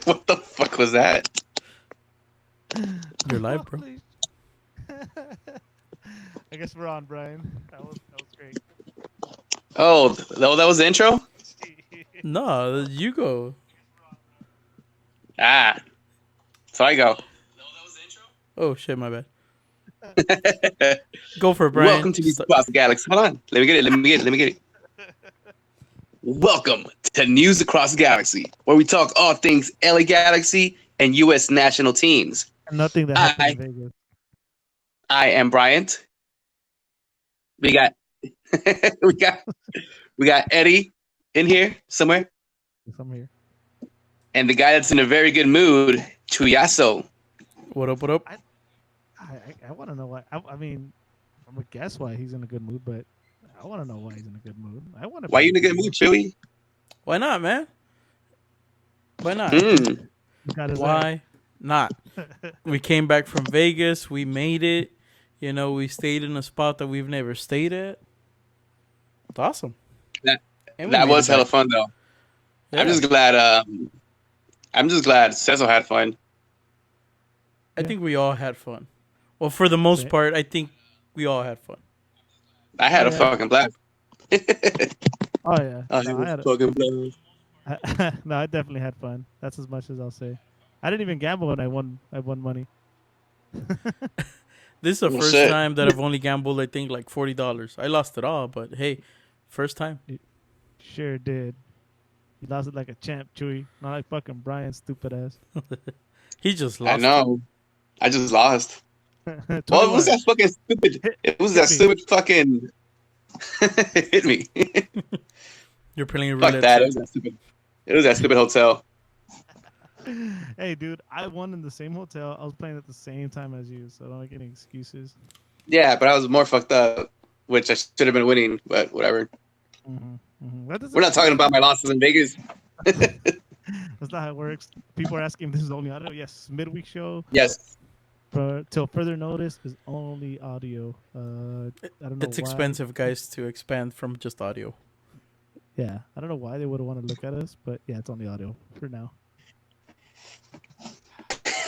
What the fuck was that? You're live, bro. Holy I guess we're on, Brian. That was great. Oh, that was the intro? No, you go. Ah, so I go. Oh shit, my bad. Go for it, Welcome Brian. to News Across the Galaxy. Hold on. Let me get it. Welcome to News Across the Galaxy, where we talk all things LA Galaxy and U.S. national teams. Nothing that happened in I Vegas. I am Bryant. We got we got we got Eddie in here somewhere, Yes, I'm here. and the guy that's in a very good mood, Chuyaso. What up? What up? I want to know why. I mean, I'm gonna guess why he's in a good mood, but I want to know why he's in a good mood. I want to. Why you in a good mood, Chewy? Why not, man? Why not? Mm. Why not? We came back from Vegas. We made it. You know, we stayed in a spot that we've never stayed at. It's awesome. That And we that made was it hella back. fun though. Yeah. I'm just glad Cecil had fun. I think we all had fun. Well, for the most Same. part, I think we all had fun. I had Oh, a yeah. fucking blast. Oh yeah. I No, had I a had. fucking blast. No, I definitely had fun. That's as much as I'll say. I didn't even gamble and I won. I won money. This is the Well, first shit. time that I've only gambled, I think, like $40. I lost it all, but hey, first time. Sure did. You lost it like a champ, Chewy. Not like fucking Brian, stupid ass. He just I lost. know. I just lost. Well, it was 21. that fucking stupid. It was Hit that me. stupid fucking. Hit me. You're playing Fuck roulette, that. sir. It was that stupid hotel. Hey, dude, I won in the same hotel. I was playing at the same time as you, so don't make any excuses. Yeah, but I was more fucked up, which I should have been winning, but whatever. That We're not talking about my losses in Vegas. That's not how it works. People are asking if this is only audio. Yes, midweek show. Yes. Till further notice is only audio. I don't know It's why. expensive, guys, to expand from just audio. Yeah, I don't know why they would want to look at us, but yeah, it's only audio for now.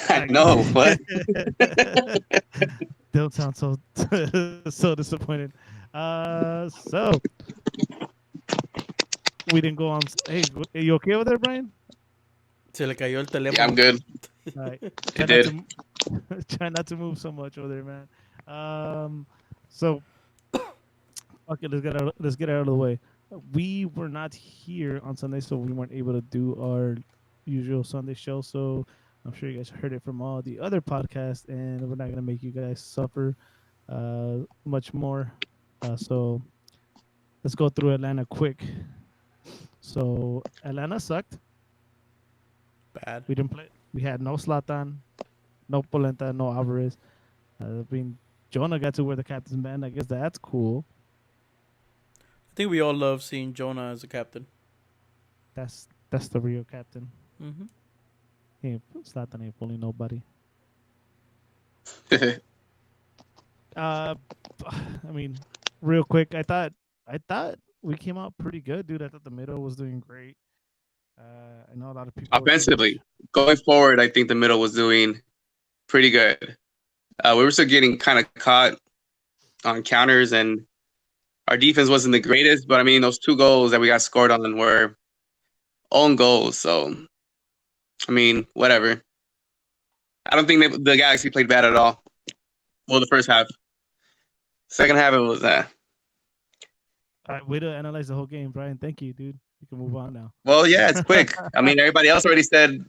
I know. What? Don't sound so so disappointed. So we didn't go on. Hey, are you okay over there, Brian? Se le cayó el teléfono. Yeah, I'm good. All right. It did. Try not to move so much over there, man. So okay, let's get it out of the way. We were not here on Sunday, so we weren't able to do our usual Sunday show. So I'm sure you guys heard it from all the other podcasts, and we're not gonna make you guys suffer much more. So let's go through Atlanta quick. So Atlanta sucked. Bad. We didn't play. We had no Slatan, no Polenta, no Alvarez. I mean, Jonah got to wear the captain's band. I guess that's cool. I think we all love seeing Jonah as a captain. That's the real captain. Mm-hmm. Slatan ain't fooling nobody. I mean, real quick, I thought we came out pretty good, dude. I thought the middle was doing great. I know a lot of people were pretty Offensively, going forward, I think the middle was doing pretty good. We were still getting kind of caught on counters, and our defense wasn't the greatest. But I mean, those 2 goals that we got scored on were own goals. So, I mean, whatever. I don't think the Galaxy played bad at all. Well, the first half. Second half, it was All right, way to analyze the whole game, Brian. Thank you, dude. You can move on now. well, yeah, it's quick. I mean, everybody else already said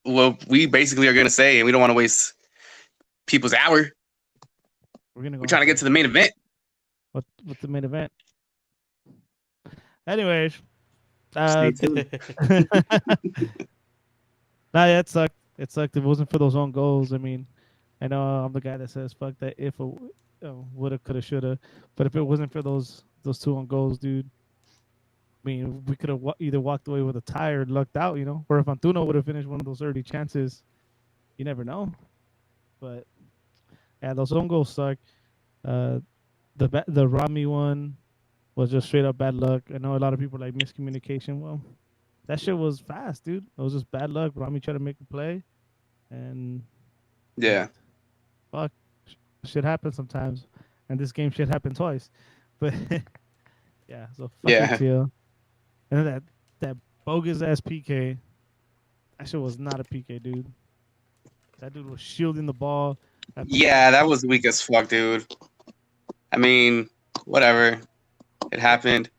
what we basically are going to say, and we don't want to waste people's hour. We're We're trying to get to the main event. what's the main event. Anyways, Stay tuned. nah, yeah, it sucked. It sucked. If it wasn't for those own goals, I mean, I know I'm the guy that says fuck that if it woulda, coulda, shoulda. But if it wasn't for those 2 own goals, dude, I mean, we could have either walked away with a tie or lucked out, you know. Or if Antuno would have finished one of those early chances, you never know. But yeah, those own goals suck. The Rami one was just straight up bad luck. I know a lot of people like miscommunication. Well, that shit was fast, dude. It was just bad luck. Rami tried to make a play, and Yeah. fuck, shit happens sometimes, and this game shit happened twice. But yeah, so fuck Yeah. ATL. And then that bogus ass PK. That shit was not a PK, dude. That dude was shielding the ball. Yeah, that was weak as fuck, dude. I mean, whatever. It happened.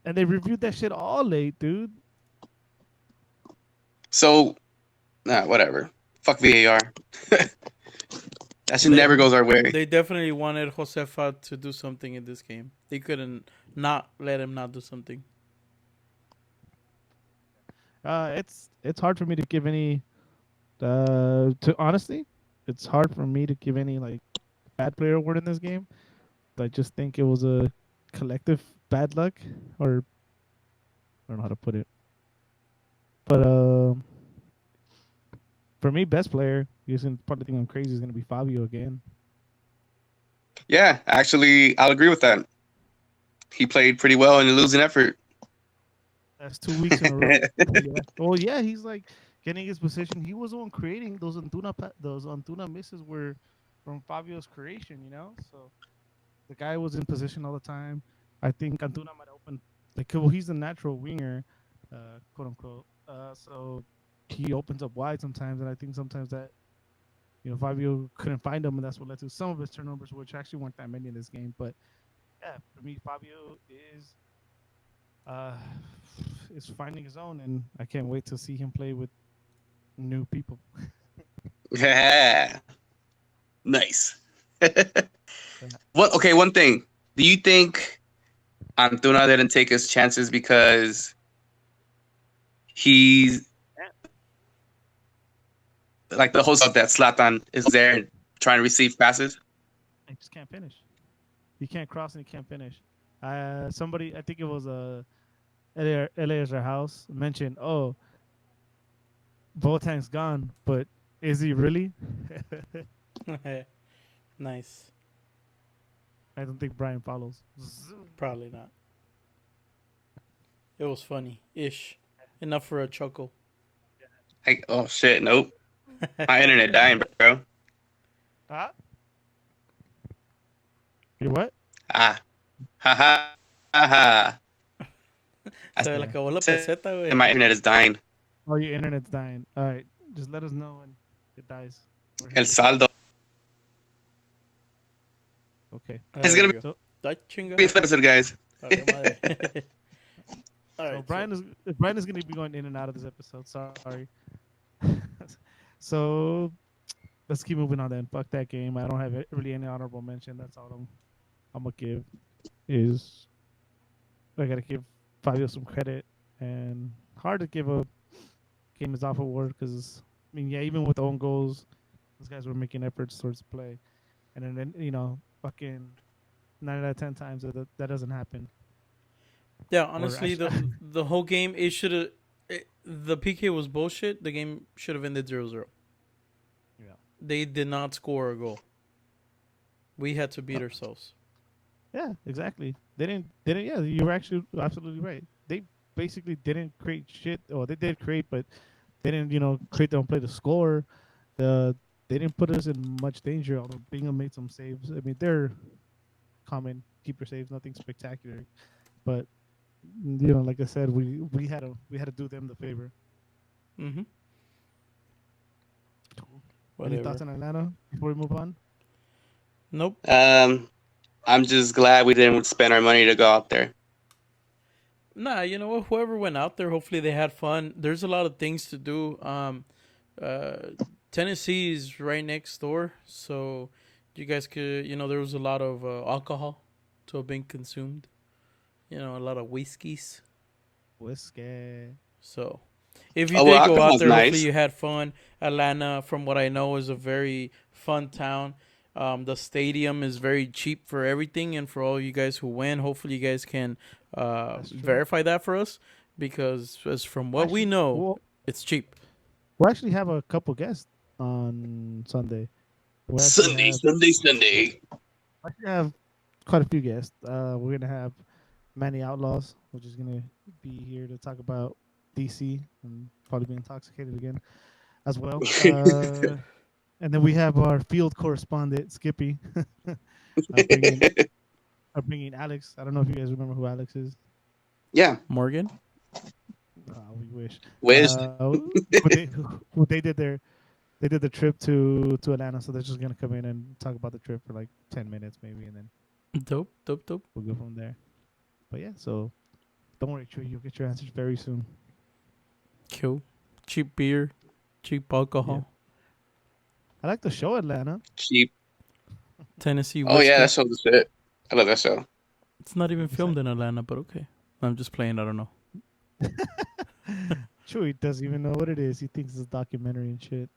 And they reviewed that shit all late, dude. So, nah, whatever. Fuck VAR. That shit They never goes our way. they definitely wanted Josefa to do something in this game. They couldn't not let him not do something. It's hard for me to give any. To honestly, it's hard for me to give any like bad player award in this game. I just think it was a collective bad luck, or I don't know how to put it. But for me, best player, you can probably think I'm crazy, is gonna be Fabio again. Yeah, actually, I'll agree with that. He played pretty well in a losing effort. That's 2 weeks in a row. Yeah. Oh yeah, he's like getting his position. He was the one creating those Antuna misses were from Fabio's creation, you know. So the guy was in position all the time. I think Antuna might open like well, he's a natural winger, quote unquote. So he opens up wide sometimes, and I think sometimes that Fabio couldn't find him, and that's what led to some of his turnovers, which actually weren't that many in this game. But yeah, for me, Fabio uh, is finding his own, and I can't wait to see him play with new people. Yeah. Nice. What? Okay, one thing. Do you think Antuna didn't take his chances because he's like the host of that Zlatan is there trying to receive passes? He just can't finish. He can't cross and he can't finish. Somebody, I think it was LA House mentioned, oh, Boateng's gone, but is he really? Nice. I don't think Brian follows. Probably not. It was funny ish. Enough for a chuckle. Like, oh shit, nope. My internet dying, bro. Ah, you what? Ah, ha ha. Se le acabó la peseta, güey. And my internet is dying. Oh, your internet's dying. All right, just let us know when it dies. El saldo. Okay. It's gonna be So, expensive, guys. Alright, Brian is going to be going in and out of this episode. Sorry. So let's keep moving on then. Fuck that game. I don't have really any honorable mention. That's all I'm gonna give. Is I gotta give Fabio some credit, and hard to give a game is off award because I mean yeah, even with own goals, those guys were making efforts towards play, and then fucking 9 out of 10 times that doesn't happen. yeah, honestly, the whole game it should have. The PK was bullshit. The game should have ended 0-0. Yeah. They did not score a goal. We had to beat ourselves. Yeah, exactly. They didn't. Yeah, you were actually absolutely right. They basically didn't create shit, or they did create, but they didn't, create their own play to score. They didn't put us in much danger. Although Bingham made some saves. I mean, they're common keeper saves, nothing spectacular. But like I said, we had to do them the favor. Mm-hmm. Any thoughts on Atlanta before we move on? Nope. I'm just glad we didn't spend our money to go out there. Nah, you know what? Whoever went out there, hopefully they had fun. There's a lot of things to do. Tennessee is right next door, so you guys could, there was a lot of alcohol to have been consumed. A lot of whiskeys. Whiskey. So, if you Oh, did well, go out there, nice. hopefully you had fun. Atlanta, from what I know, is a very fun town. The stadium is very cheap for everything, and for all you guys who win, hopefully you guys can verify that for us, because as from what we know, it's cheap. We'll actually have a couple guests on Sunday. Sunday. We actually have quite a few guests. We're gonna have Manny Outlaws, which is gonna be here to talk about DC and probably be intoxicated again as well. And then we have our field correspondent Skippy, bringing bringing Alex. I don't know if you guys remember who Alex is. Yeah. Morgan. We wish. Wish. Who they did the trip to Atlanta, so they're just gonna come in and talk about the trip for like 10 minutes maybe, and then Dope. we'll go from there. But yeah, so don't worry, True, you'll get your answers very soon. Cool. Cheap beer, cheap alcohol. I like the show Atlanta. Cheap. Tennessee Oh whiskey. yeah, that show's the shit. I love that show. It's not even filmed in Atlanta, but okay. I'm just playing. I don't know. Chewy doesn't even know what it is. He thinks it's a documentary and shit.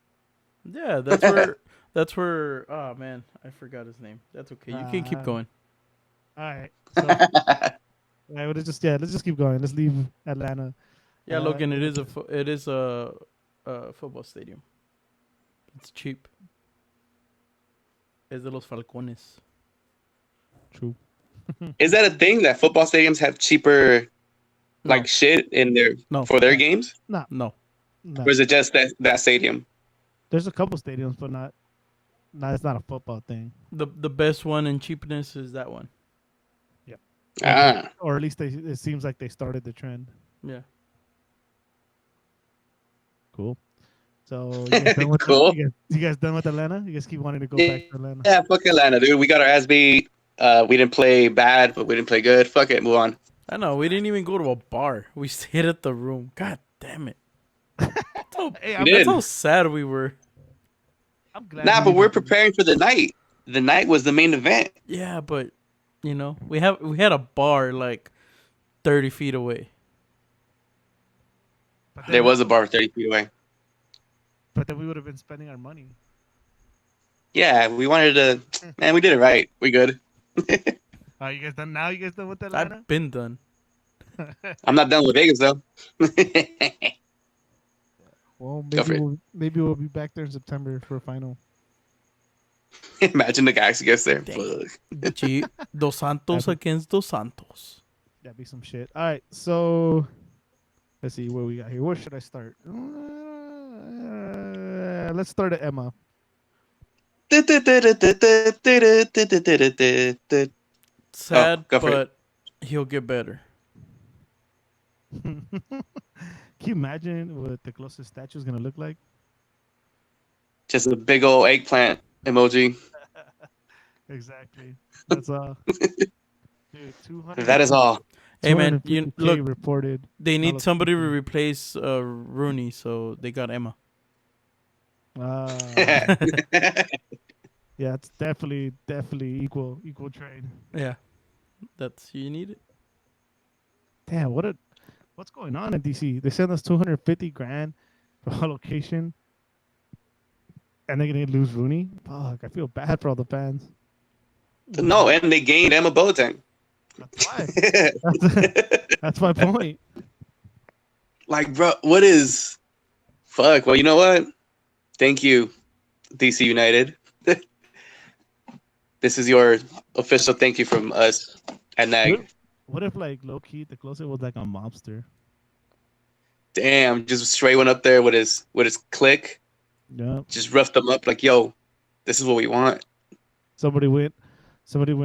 Yeah, that's where. That's where. Oh man, I forgot his name. That's okay. You can keep going. All right. So, let's just keep going. Let's leave Atlanta. Yeah, Logan. It is a football stadium. It's cheap. Es de los Falcones. True. Is that a thing that football stadiums have cheaper like shit in their for their games? No. Or is it just that stadium? There's a couple stadiums, but not it's not a football thing. The best one in cheapness is that one. Yeah. Or at least it seems like they started the trend. Yeah. Cool. So you guys done with cool. You guys done with Atlanta? You guys keep wanting to go back to Atlanta? Yeah, fuck Atlanta, dude. We got our ass beat. We didn't play bad, but we didn't play good. Fuck it, move on. I know. We didn't even go to a bar. We stayed at the room. God damn it. That's how sad we were. I'm glad. Nah, but we're preparing for the night. The night was the main event. Yeah, but you know, we had a bar like 30 feet away. There was a bar 30 feet away. But then we would have been spending our money. Yeah, we wanted to. Man, we did it right. We good. Are you guys done now? You guys done with Atlanta? I've been done. I'm not done with Vegas though. Well, maybe we'll be back there in September for a final. Imagine the guys who gets there. Gee, Dos Santos against Dos Santos. That'd be some shit. All right, so let's see what we got here. Where should I start? Let's start at Emma. Sad, but he'll get better. Can you imagine what the closest statue is gonna look like? Just a big old eggplant emoji. Exactly. That's all. Dude, 200. That is all. Hey man, you look. Reported. They need somebody to replace Rooney, so they got Emma. Yeah, it's definitely equal trade. Yeah, you need it. Damn, what's going on in DC? They sent us $250,000 for a location, and they're gonna lose Rooney. Fuck, I feel bad for all the fans. No, and they gained Emma Boateng. That's why. That's my point. Like, bro, what is? Fuck. Well, you know what? Thank you, DC United. This is your official thank you from us at NAG. What if, like, low key, the closer was like a mobster? Damn, just straight went up there with his click. Yeah. Just roughed them up like, yo, this is what we want. Somebody went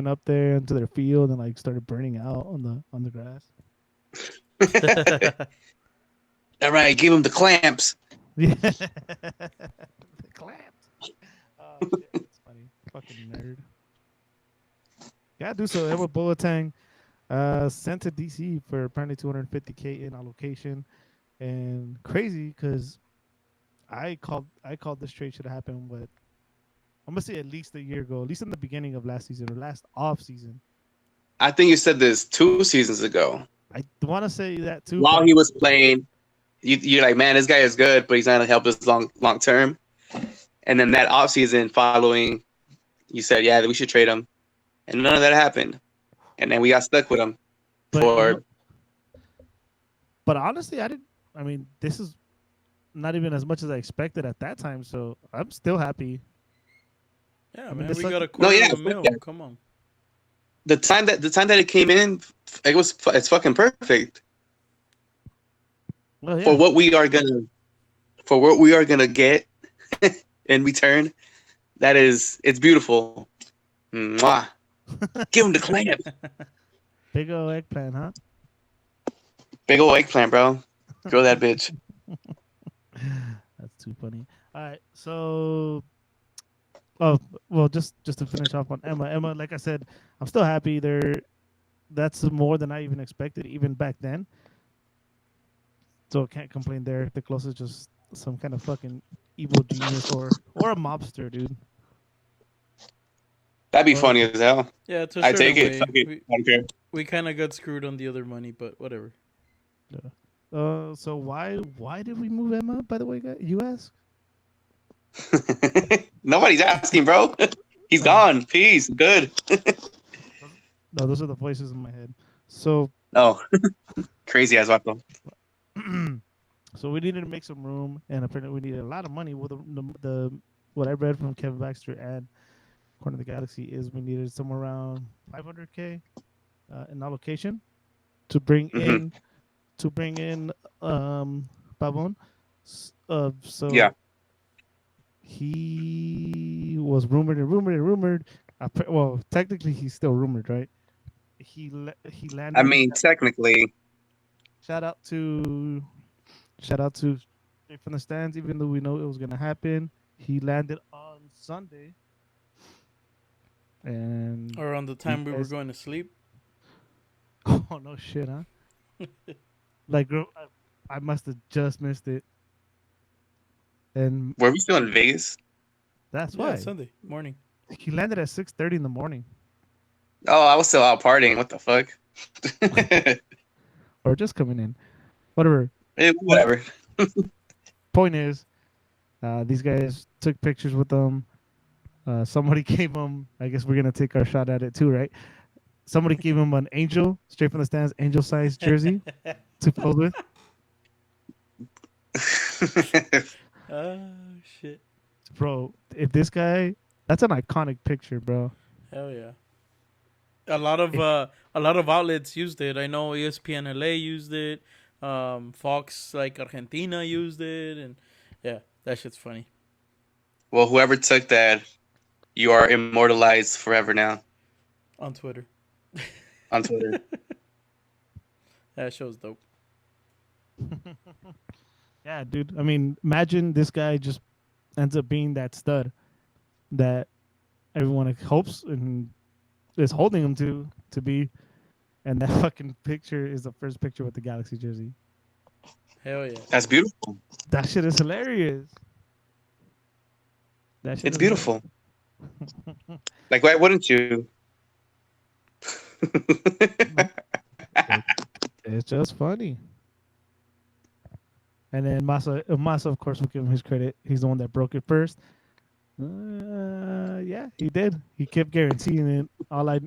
up there into their field and like started burning out on the grass. All right, give him the clamps. Yeah. The clamps. Oh shit, that's funny. Fucking nerd. Yeah, dude. So Edward Boateng sent to DC for apparently $250,000 in allocation, and crazy because I called this trade should have happened, but I'm gonna say at least a year ago, at least in the beginning of last season or last off season. I think you said this 2 seasons ago. I want to say that too. While he was playing, you're like, man, this guy is good, but he's not gonna help us long term. And then that off season following, you said, yeah, we should trade him, and none of that happened. And then we got stuck with him. But honestly, I mean, this is not even as much as I expected at that time, so I'm still happy. Yeah, man, we got a quarter of a mil. Come on. The time that it came in, it's fucking perfect. Well, for yeah. what we are gonna get in return. It's beautiful. Mwah. Give him the clap. Big old eggplant, huh? Big old eggplant, bro. Grow that bitch. That's too funny. All right, so oh well, just to finish off on Emma. Emma, like I said, I'm still happy. That's more than I even expected, even back then. So can't complain there. The closest just some kind of fucking evil genius or a mobster, dude. That'd be Or funny as hell. Yeah, to a I take certain it. Fuck way. it. We I don't care. we kind of got screwed on the other money, but whatever. yeah. So why did we move Emma? By the way, guys, you ask. Nobody's asking, bro. He's Oh, gone. Peace. Good. no, those are the voices in my head. So Oh, crazy ass vato. so we needed to make some room, and apparently we needed a lot of money. Well, the what I read from Kevin Baxter and Corner of the Galaxy is we needed somewhere around 500K in allocation to bring Hmm. in to bring in Pavon. So Yeah. he was rumored and rumored and rumored. Well, technically he's still rumored, right? He I landed. mean, technically, Shout out to shout out to Straight from the Stands. Even though we know it was gonna happen, he landed on Sunday, and Around the you time we were guys. going to sleep. Oh no shit, huh? Like, I must have just missed it, and were we still in Vegas? that's Yeah, why Sunday morning. he landed at 6:30 in the morning, Oh, I was still out partying. What the fuck? or just coming in. Whatever. Point Whatever. point is, these guys took pictures with them. Somebody gave them. I guess we're gonna take our shot at it too, right? Somebody gave him an angel, straight from the stands, angel size jersey to pose with. Oh shit! Bro, if this guy, that's an iconic picture, bro. Hell yeah! A lot of outlets used it. I know ESPN LA used it. Fox like Argentina used it, and yeah, that shit's funny. Well, whoever took that, you are immortalized forever now On Twitter. on Twitter. That show's dope. Yeah, dude. I mean, imagine this guy just ends up being that stud that everyone hopes and is holding him to be, and that fucking picture is the first picture with the Galaxy jersey. Hell yeah! That's beautiful. That shit is hilarious. That shit It's is hilarious. beautiful. Like, why wouldn't you? It's just funny. And then Massa, of course, will give him his credit. He's the one that broke it first. Yeah, he did. He kept guaranteeing it. All I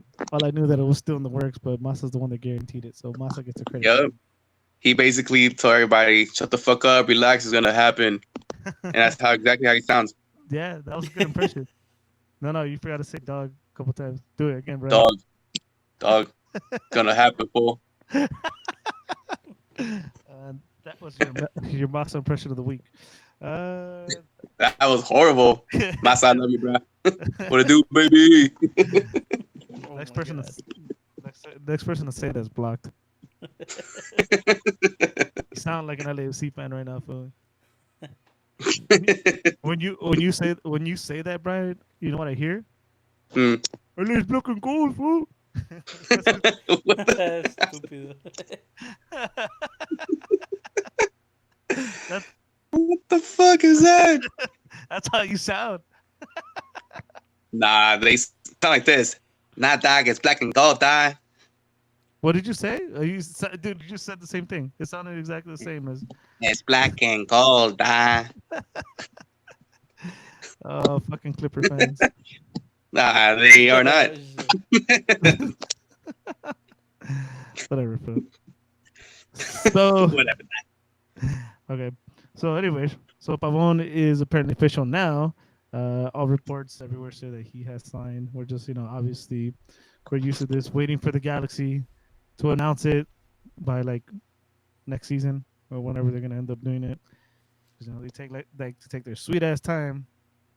knew that it was still in the works, but Massa's the one that guaranteed it. So Massa gets the credit. Yup. He basically told everybody, "Shut the fuck up, relax. It's gonna happen," and that's exactly how he sounds. Yeah, that was a good impression. No, you forgot to say dog a couple times. Do it again, bro. Dog, dog, gonna happen, fool. That was your Massa impression of the week. That was horrible. My side, love you, bro. What it do, baby? Next person, next person to say that's blocked. You sound like an LAFC fan right now, fool. When you say that, Brian, you know what I hear? LA's black and gold, fool. Estúpido. What the fuck is that? That's how you sound. Nah, they sound like this. Nah, dog, it's black and gold, dog. What did you say? Dude, you just said the same thing. It sounded exactly the same as. It's black and gold, dog. Oh, fucking Clipper fans. Nah, they are not. Whatever, fool. So Whatever. okay. So anyways, so Pavon is apparently official now. All reports everywhere say that he has signed. We're just, obviously we're used to this, waiting for the Galaxy to announce it by like next season, or whenever they're gonna end up doing it. 'Cause, they take to take their sweet ass time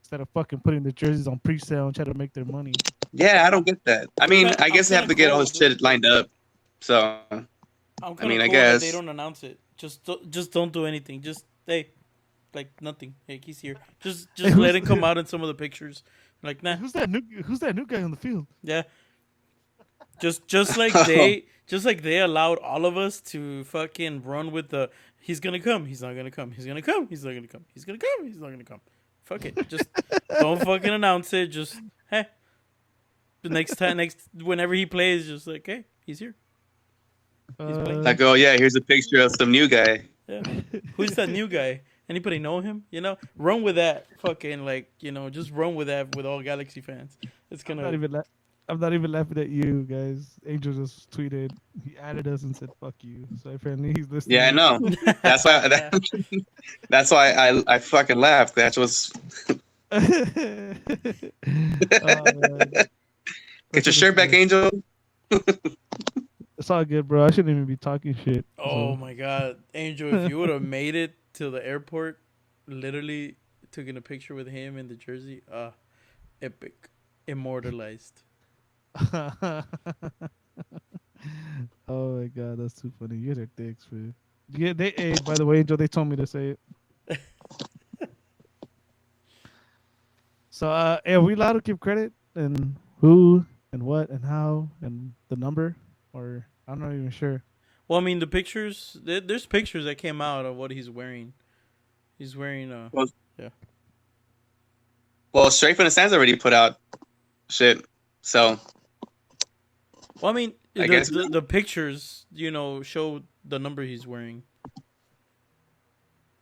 instead of fucking putting the jerseys on pre-sale and try to make their money. Yeah, I don't get that. I mean, I I'm guess they have kind to of get all cool. this shit lined up. So, I'm I kind of mean, I cool that they guess. don't announce it. Just don't do anything. Just hey, like nothing. Hey, he's here. Just Hey, let him come out in some of the pictures. Like nah, Who's that new guy on the field? yeah. Just like they allowed all of us to fucking run with the he's gonna come, he's not gonna come, he's gonna come, he's not gonna come, he's gonna come, he's not gonna come. Fuck it. Just don't fucking announce it. Just hey. The next whenever he plays, just like hey, he's here. He's playing. Like, oh yeah, here's a picture of some new guy. Yeah. Who's that new guy? Anybody know him? Run with that. Fucking just run with that with all Galaxy fans. It's I'm gonna. I'm not even laughing at you guys. Angel just tweeted. He added us and said "fuck you." So apparently he's listening. Yeah, I know. That's why. That's why I fucking laughed. That was. Oh, man. Get your shirt back, Angel. It's all good, bro. I shouldn't even be talking shit. Oh my god, Angel! If you would have made it to the airport, literally taking a picture with him in the jersey, epic, immortalized. Oh my god, that's too funny. You guys are dicks, man. Yeah, hey, by the way, Angel, they told me to say it. So, are we allowed to give credit and who and what and how and the number, or I'm not even sure. Well, I mean, the pictures. There's pictures that came out of what he's wearing. He's wearing Well, Straight from the Sands already put out shit. So. Well, I mean, I guess the pictures, show the number he's wearing.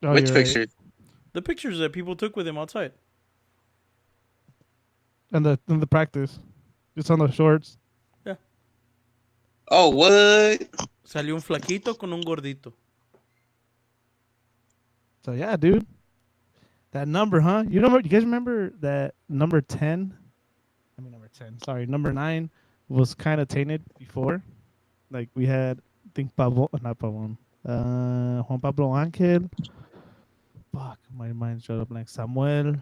Oh, Which you're picture? right. The pictures that people took with him outside. And the practice, just on the shorts. Yeah. Oh, what? Salió un flaquito con un gordito. So yeah, dude, that number, huh? You guys remember that number 10? I mean number 10. Sorry, number 9 was kind of tainted before. Like we had, I think Pavon, not Pavon, Juan Pablo Angel. Fuck, my mind shut up blank. Samuel.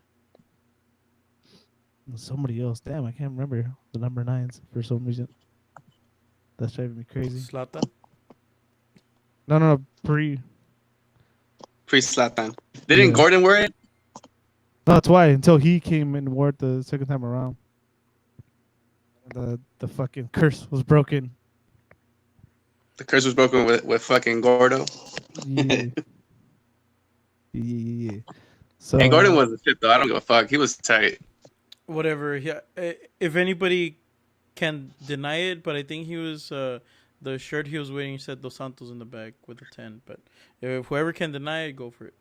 And somebody else. Damn, I can't remember the number 9s for some reason. That's driving me crazy. Zlatan. No, pre Zlatan. Didn't Yeah. Gordon wear it? No, that's why. Until he came and wore it the second time around. The fucking curse was broken. The curse was broken with fucking Gordo. Yeah. Yeah. So Hey, Gordon was a shit though. I don't give a fuck. He was tight. Whatever. Yeah. If anybody can deny it, but I think he was the shirt he was wearing said Dos Santos in the back with the 10. But if whoever can deny it, go for it.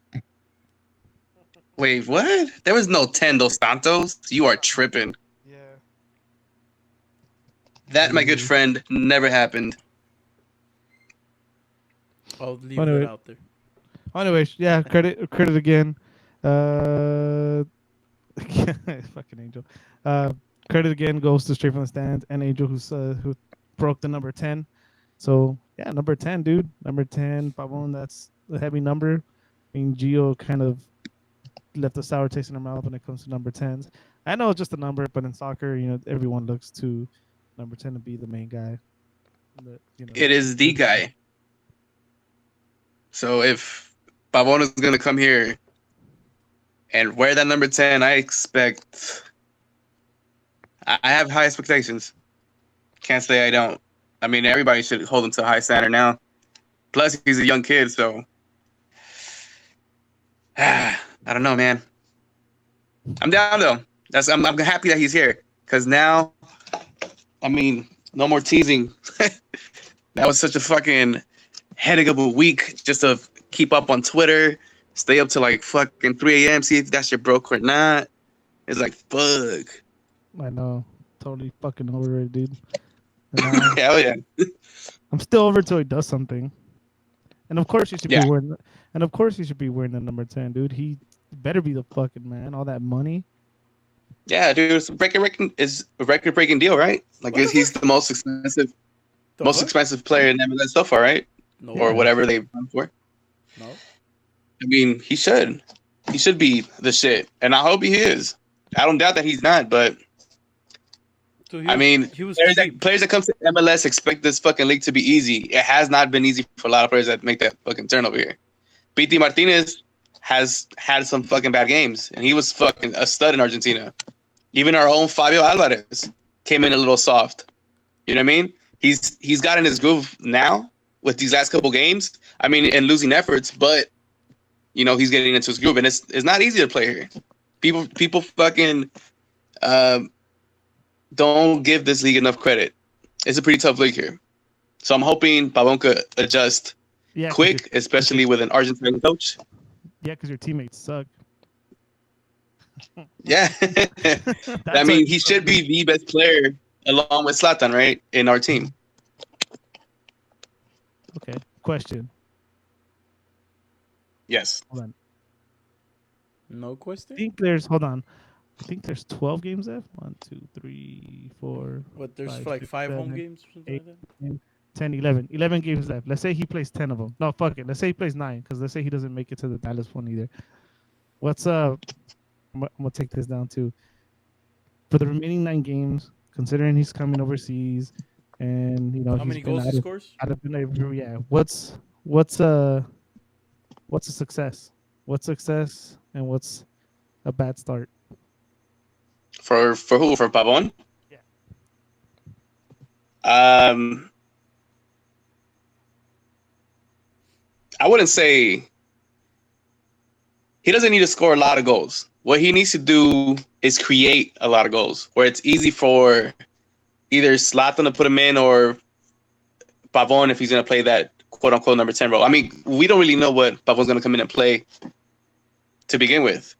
Wait, what? There was no 10 Dos Santos. You are tripping. yeah. That, my good friend, never happened. I'll leave Anyway. it out there. Anyways, yeah, credit again. Fucking Angel. Credit again goes to Straight from the Stands and Angel who broke the number 10. So yeah, number 10, dude. Number 10, Pavon, that's a heavy number. I mean, Gio kind of left a sour taste in her mouth when it comes to number 10s. I know it's just a number, but in soccer, everyone looks to number 10 to be the main guy. It is the guy. So if Pavon is going to come here and wear that number 10, I have high expectations. Can't say I don't. I mean, everybody should hold him to a high standard now. Plus, he's a young kid, so I don't know, man. I'm down though. I'm happy that he's here because now, I mean, no more teasing. That was such a fucking headache of a week just to keep up on Twitter, stay up to like fucking 3 a.m. see if that shit broke or not. It's like fuck. I know, totally fucking over it, dude. Hell yeah. I'm still over till he does something. And of course he should Yeah. be wearing. And of course he should be wearing the number 10, dude. He better be the fucking man. All that money. Yeah, dude, it's a record-breaking deal, right? Like he's the most expensive player in MLS so far, right? No. Or whatever they've done for. No. I mean, he should. He should be the shit, and I hope he is. I don't doubt that he's not, but So I mean, he was players cheap. that come to MLS expect this fucking league to be easy. It has not been easy for a lot of players that make that fucking turn over here. PT Martinez has had some fucking bad games, and he was fucking a stud in Argentina. Even our own Fabio Alvarez came in a little soft. You know what I mean? He's got in his groove now with these last couple games. I mean, and losing efforts, but you know he's getting into his groove, and it's not easy to play here. People fucking don't give this league enough credit. It's a pretty tough league here, so I'm hoping Pavon could adjust quick, especially with an Argentine coach. Yeah, because your teammates suck. Yeah, I mean he should be the best player along with Zlatan, right, in our team. Okay. Question. Yes. Hold on. No question. I think there's 12 games left. 1, 2, 3, 4. What? There's 5, like 6, 5 home 7, games or something 8, like that. 9, 10, 11. 11 games left. Let's say he plays 10 of them. No, fuck it. Let's say he plays 9, because let's say he doesn't make it to the Dallas one either. What's up? I'm gonna take this down too. For the remaining 9 games, considering he's coming overseas, and you know How many goals he scores? Yeah. What's a success? What's success and what's a bad start? For who? For Pavon? Yeah. I wouldn't say he doesn't need to score a lot of goals. What he needs to do is create a lot of goals, where it's easy for either Zlatan to put him in or Pavon if he's going to play that quote unquote number 10 role. I mean, we don't really know what Pavon's going to come in and play to begin with.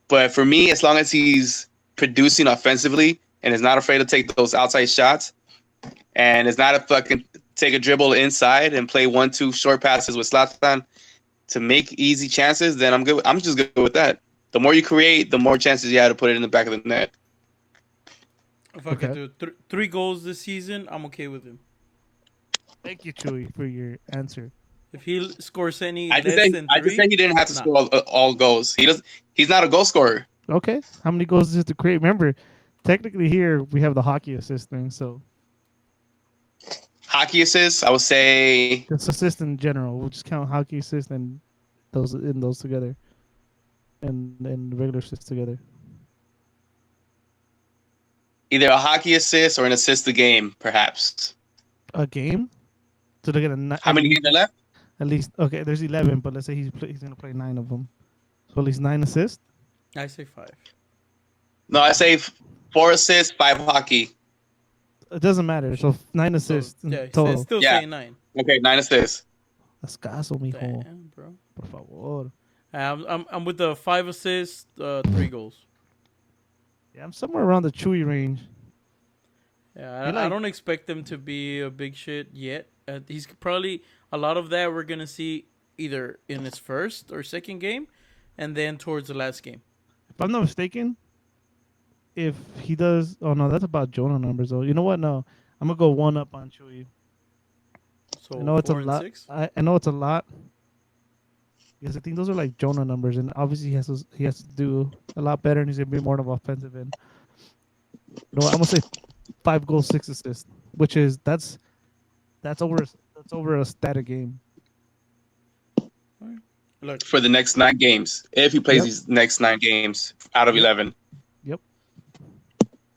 But for me, as long as he's producing offensively and is not afraid to take those outside shots and is not a fucking take a dribble inside and play 1-2 short passes with Zlatan to make easy chances, then I'm good. I'm just good with that. The more you create, the more chances you have to put it in the back of the net. If I could do 3 goals this season, I'm okay with him. Thank you, Chewy, for your answer. If he scores any I less just than 3, said he didn't have to score all goals. He's not a goal scorer. Okay. How many goals is it to create? Remember, technically here we have the hockey assist thing, so Hockey assists, I would say. just assist in general. We'll just count hockey assist and those together, and regular assists together. Either a hockey assist or an assist a game, perhaps. A game? So they're gonna. How many games are left? At least okay. There's 11, but let's say he's gonna play 9 of them. So at least 9 assists. I say 5. No, I say 4 assists, 5 hockey. It doesn't matter. So 9 assists in total. It's still saying 9. Okay, 9 assists. Escaso, mijo. Damn, bro. Por favor. I'm with the 5 assists, 3 goals. Yeah, I'm somewhere around the Chewy range. Yeah, I don't expect him to be a big shit yet. He's probably a lot of that we're gonna see either in his first or second game, and then towards the last game. If I'm not mistaken, if he does, oh no, that's about Jonah numbers though. You know what? No, I'm gonna go 1 up on Chewy. So I know it's a 4 and lot. 6? I know it's a lot. Because I think those are like Jonah numbers, and obviously he has to do a lot better, and he's gonna be more of an offensive end. You know what? I'm gonna say 5 goals, 6 assists, which is that's over a stat game. Look, For the next 9 games, if he plays these next 9 games out of 11. Yep.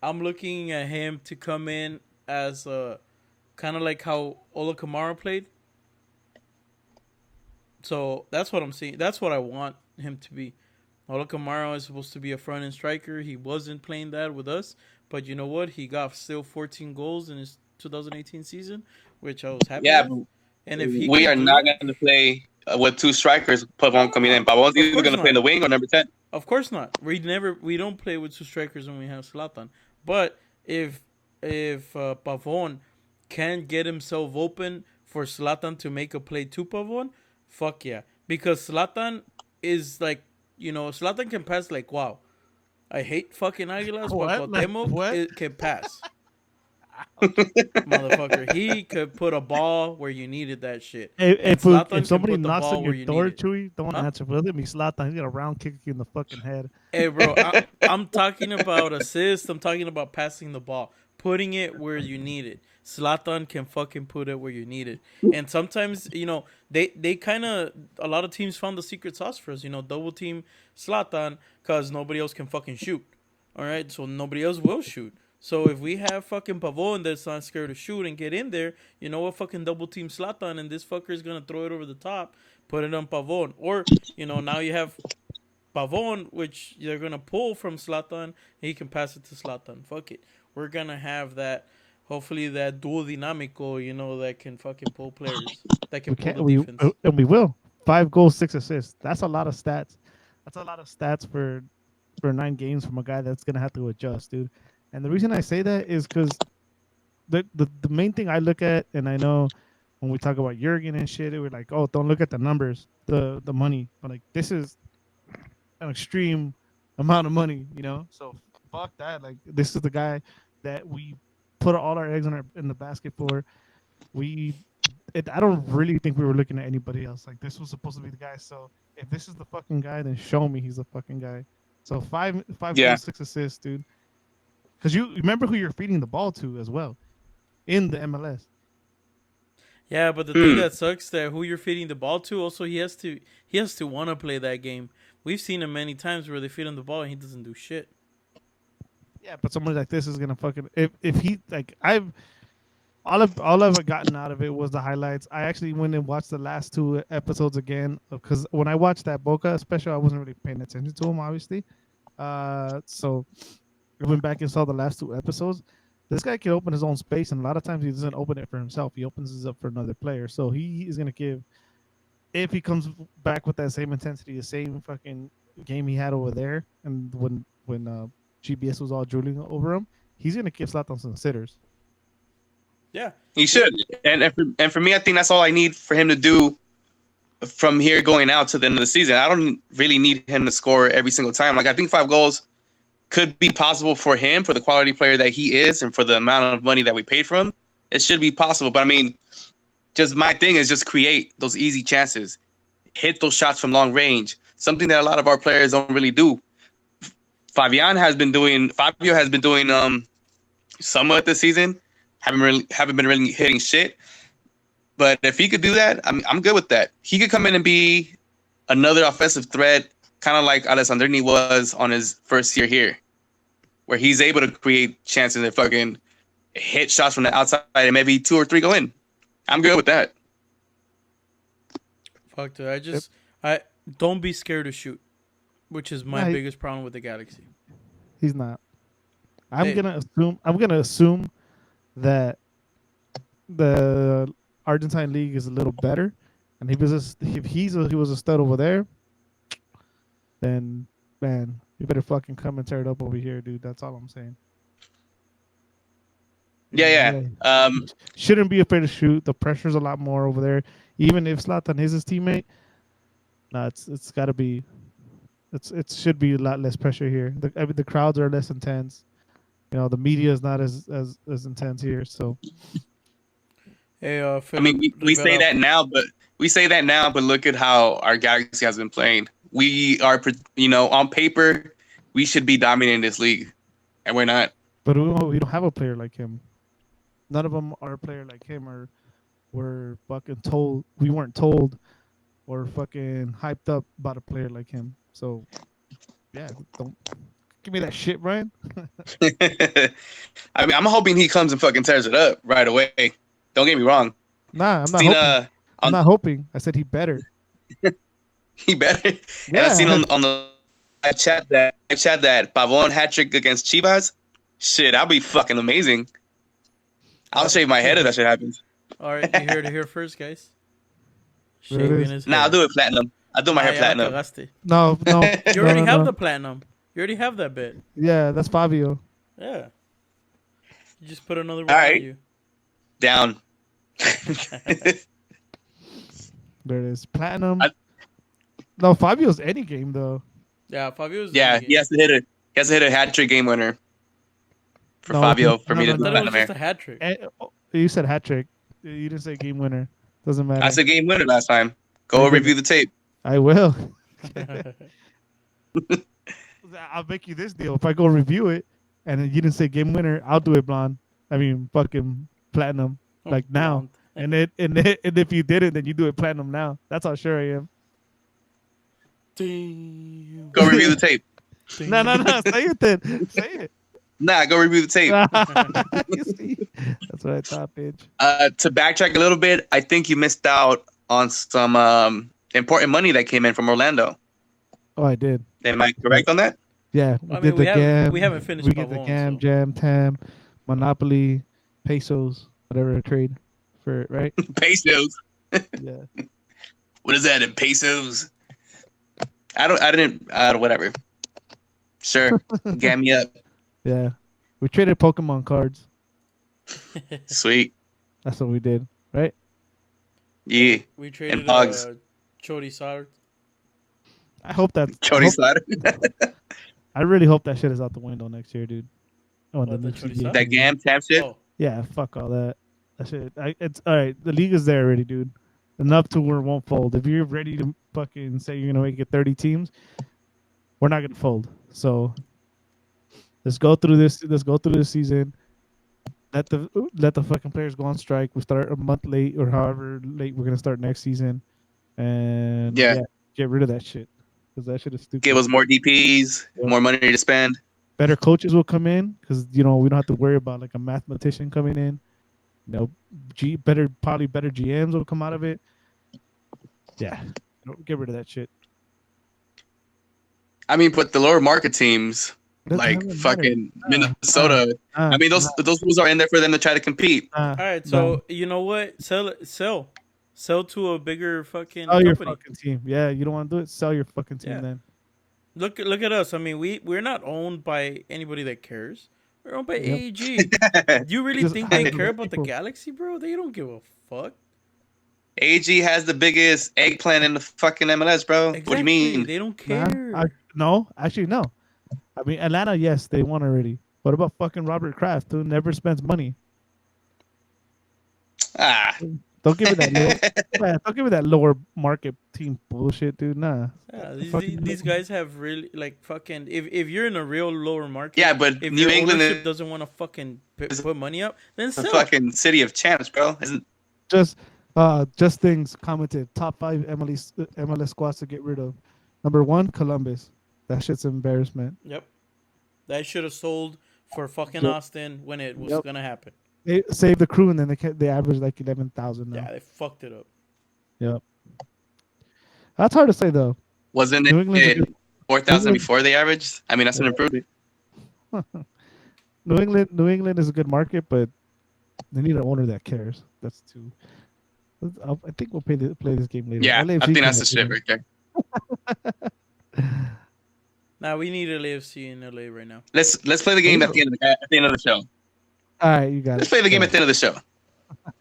I'm looking at him to come in as kind of like how Ola Kamara played. So that's what I'm seeing. That's what I want him to be. Ola Kamara is supposed to be a front end striker. He wasn't playing that with us, but you know what? He got still 14 goals in his 2018 season, which I was happy with. And if we are not going to play with 2 strikers, Pavon coming in. Pavon's either going to play in the wing or number 10. Of course not. We don't play with 2 strikers when we have Zlatan. But if Pavon can get himself open for Zlatan to make a play to Pavon, fuck yeah. Because Zlatan is like, Zlatan can pass like, wow. I hate fucking Aguilas, but Cuauhtémoc can pass. Motherfucker, he could put a ball where you needed that shit, and If Zlatan can somebody put the knocks on ball your where you need door, it. Chewy, don't Huh? answer. But let me Zlatan. He's gonna round kick you in the fucking head. Hey, bro, I'm talking about assist. I'm talking about passing the ball, putting it where you need it. Zlatan can fucking put it where you need it. And sometimes, they kind of, a lot of teams found the secret sauce for us. Double team Zlatan because nobody else can fucking shoot. All right, so nobody else will shoot. So if we have fucking Pavon that's not scared to shoot and get in there, you know what? Fucking double team Zlatan, and this fucker is gonna throw it over the top, put it on Pavon. Or now you have Pavon, which they're gonna pull from Zlatan. He can pass it to Zlatan. Fuck it. We're gonna have that. Hopefully, that dual dynamico, that can fucking pull players, that can We pull can't. the defense. And we will. 5 goals, 6 assists. That's a lot of stats. That's a lot of stats for 9 games from a guy that's gonna have to adjust, dude. And the reason I say that is because the main thing I look at, and I know when we talk about Jurgen and shit, we're like, oh, don't look at the numbers, the money, but like this is an extreme amount of money, So fuck that. Like this is the guy that we put all our eggs in the basket for. We, I don't really think we were looking at anybody else. Like this was supposed to be the guy. So if this is the fucking guy, then show me he's the fucking guy. So five Yeah. goals, 6 assists, dude. Because you remember who you're feeding the ball to as well in the MLS. Yeah, but the thing that sucks that who you're feeding the ball to, also he has to want to play that game. We've seen him many times where they feed him the ball and he doesn't do shit. Yeah, but somebody like this is gonna fucking if he like all I've gotten out of it was the highlights. I actually went and watched the last 2 episodes again because when I watched that Boca special, I wasn't really paying attention to him, obviously. So I went back and saw the last 2 episodes. This guy can open his own space, and a lot of times he doesn't open it for himself. He opens it up for another player. So he is gonna give. If he comes back with that same intensity, the same fucking game he had over there, and when GBS was all drooling over him, he's gonna give Zlatan some sitters. Yeah, He should. And for me, I think that's all I need for him to do from here going out to the end of the season. I don't really need him to score every single time. Like I think 5 goals could be possible for him, for the quality player that he is, and for the amount of money that we paid for him. It should be possible. But I mean, just my thing is just create those easy chances, hit those shots from long range, something that a lot of our players don't really do. Fabio has been doing somewhat this season. Haven't been really hitting shit. But if he could do that, I'm good with that. He could come in and be another offensive threat, kind of like Alessandrini was on his first year here, where he's able to create chances and fucking hit shots from the outside and maybe 2 or 3 go in. I'm good with that. fuck it. I don't be scared to shoot, which is my biggest problem with the Galaxy. He's not. I'm gonna assume that the Argentine league is a little better, and if he was a stud over there, then man, you better fucking come and tear it up over here, dude. That's all I'm saying. Yeah. Shouldn't be afraid to shoot. The pressure's a lot more over there. Even if Zlatan is his teammate, it's got to be. It should be a lot less pressure here. The crowds are less intense. The media is not as intense here. So, Hey, I mean, we say that now, but look at how our Galaxy has been playing. We are, on paper, we should be dominating this league, and we're not. But we don't have a player like him. None of them are a player like him, or we're fucking told. We weren't told, or fucking hyped up about a player like him. So, yeah, don't give me that shit, Brian. I mean, I'm hoping he comes and fucking tears it up right away. Don't get me wrong. Nah, I'm not hoping. I'm not hoping. I said he better. He better. Yeah. And I seen on the chat that Pavon hat trick against Chivas. Shit, that'll be fucking amazing. I'll shave my head if that shit happens. All right, you heard it here first, guys. Shaving his hair. I'll do it platinum. I'll do my hair platinum. No. You already have the platinum. You already have that bit. Yeah, that's Fabio. Yeah. You just put another one right. on you. Down. There it is. Platinum. No, Fabio's any game though. Yeah, Fabio's. Yeah, he has to hit a hat trick game winner. for No, Fabio for me no, to I no, thought put it no. on was there. just a hat trick. You said hat trick. You didn't say game winner. Doesn't matter. I said game winner last time. Go No, you review didn't. the tape. I will. I'll make you this deal. If I go review it and then you didn't say game winner, I'll do it blonde. I mean, fucking platinum, like now. Blonde. And if you did it, then you do it platinum now. That's how sure I am. Damn. Go review the tape. No. Say it then. Say it. Nah, go review the tape. You see? That's what I thought, bitch. To backtrack a little bit, I think you missed out on some important money that came in from Orlando. Oh, I did. Am I correct on that? Yeah, I we mean, did the GAM. we haven't finished We get the Pavon, GAM, so. Jam, TAM, Monopoly, Pesos, whatever trade for it, right? Pesos. Yeah. What is that in pesos? Whatever. Sure. Gam me up. Yeah. We traded Pokemon cards. Sweet. That's what we did, right? Yeah. We traded Pogs. Charizard. I hope that. Chody slider. I really hope that shit is out the window next year, dude. Oh, What, the the new Chody CBA. side? That Gam tap shit. Oh, Yeah, fuck all that. That shit. It's all right. The league is there already, dude. Enough to where it won't fold. If you're ready to fucking say you're gonna make it 30 teams, we're not gonna fold. So let's go through this. Let's go through this season. Let the fucking players go on strike. We start a month late or however late we're gonna start next season, and Yeah. get rid of that shit because that shit is stupid. Give us more DPs, Yep. more money to spend. Better coaches will come in because we don't have to worry about like a mathematician coming in. Probably better GMs will come out of it. Yeah, get rid of that shit. I mean, but the lower market teams Doesn't like matter. fucking Minnesota. I mean, those rules are in there for them to try to compete. all right. So you know what? Sell to a bigger fucking sell your company. fucking team. Yeah, you don't want to do it. Sell your fucking team Yeah. then. Look at us. I mean, we're not owned by anybody that cares. We're owned by Yep. AEG. Do you really Just think they hire care the about the people. Galaxy, bro? They don't give a fuck. AG has the biggest eggplant in the fucking MLS, bro. Exactly. What do you mean? They don't Nah, care. no, actually no. I mean Atlanta, yes, they won already. What about fucking Robert Kraft, who never spends money? Ah. Don't give me that don't give me that lower market team bullshit, dude. Nah. Yeah, Fucking- these guys have really like fucking. If you're in a real lower market, Yeah, but if New your England ownership is doesn't want to fucking put money up, then the sell. fucking city of champs, bro. Isn't Just things commented. Top 5 MLS squads to get rid of. Number 1, Columbus. That shit's an embarrassment. Yep, that should have sold for fucking Yep. Austin when it was Yep. gonna happen. They saved the crew and then they average like 11,000 now. Yeah, they fucked it up. Yep. That's hard to say though. wasn't New England's a it good- 4,000 England- before they averaged? I mean, that's an Yeah. improvement. New England is a good market, but they need an owner that cares. That's too. I think we'll play this game later. Yeah, I LAFC think can that's the let shit you right there. Now we need a LAFC in LA right now. Let's play the game at the end of the show. know. All right, you got Let's it. play the game Go at the end of the show.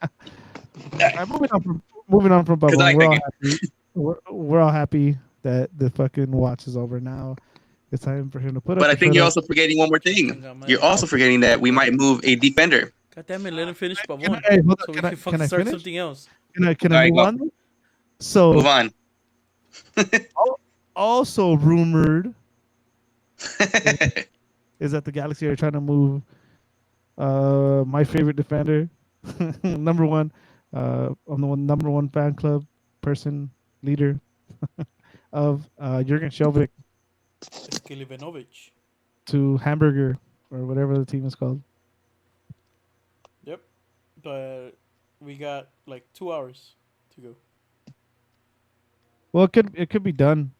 ahead. All right, moving on from Because Pavon. I like We're that all game. happy. We're all happy that the fucking watch is over now. It's time for him to put up. But I or think shut you're up. also forgetting one more thing. You're also forgetting that we might move a defender. God damn it, let him finish Can Pavon I- hold on, so we can I- can can fucking I start finish? something else. Can I All right, move go. on? So Move on. also rumored is that the Galaxy are trying to move my favorite defender, number one, I'm the number one fan club person leader of Jurgen Shelvick Skilivanovic. to Hamburger or whatever the team is called. Yep. But we got like 2 hours to go. Well, it could be done,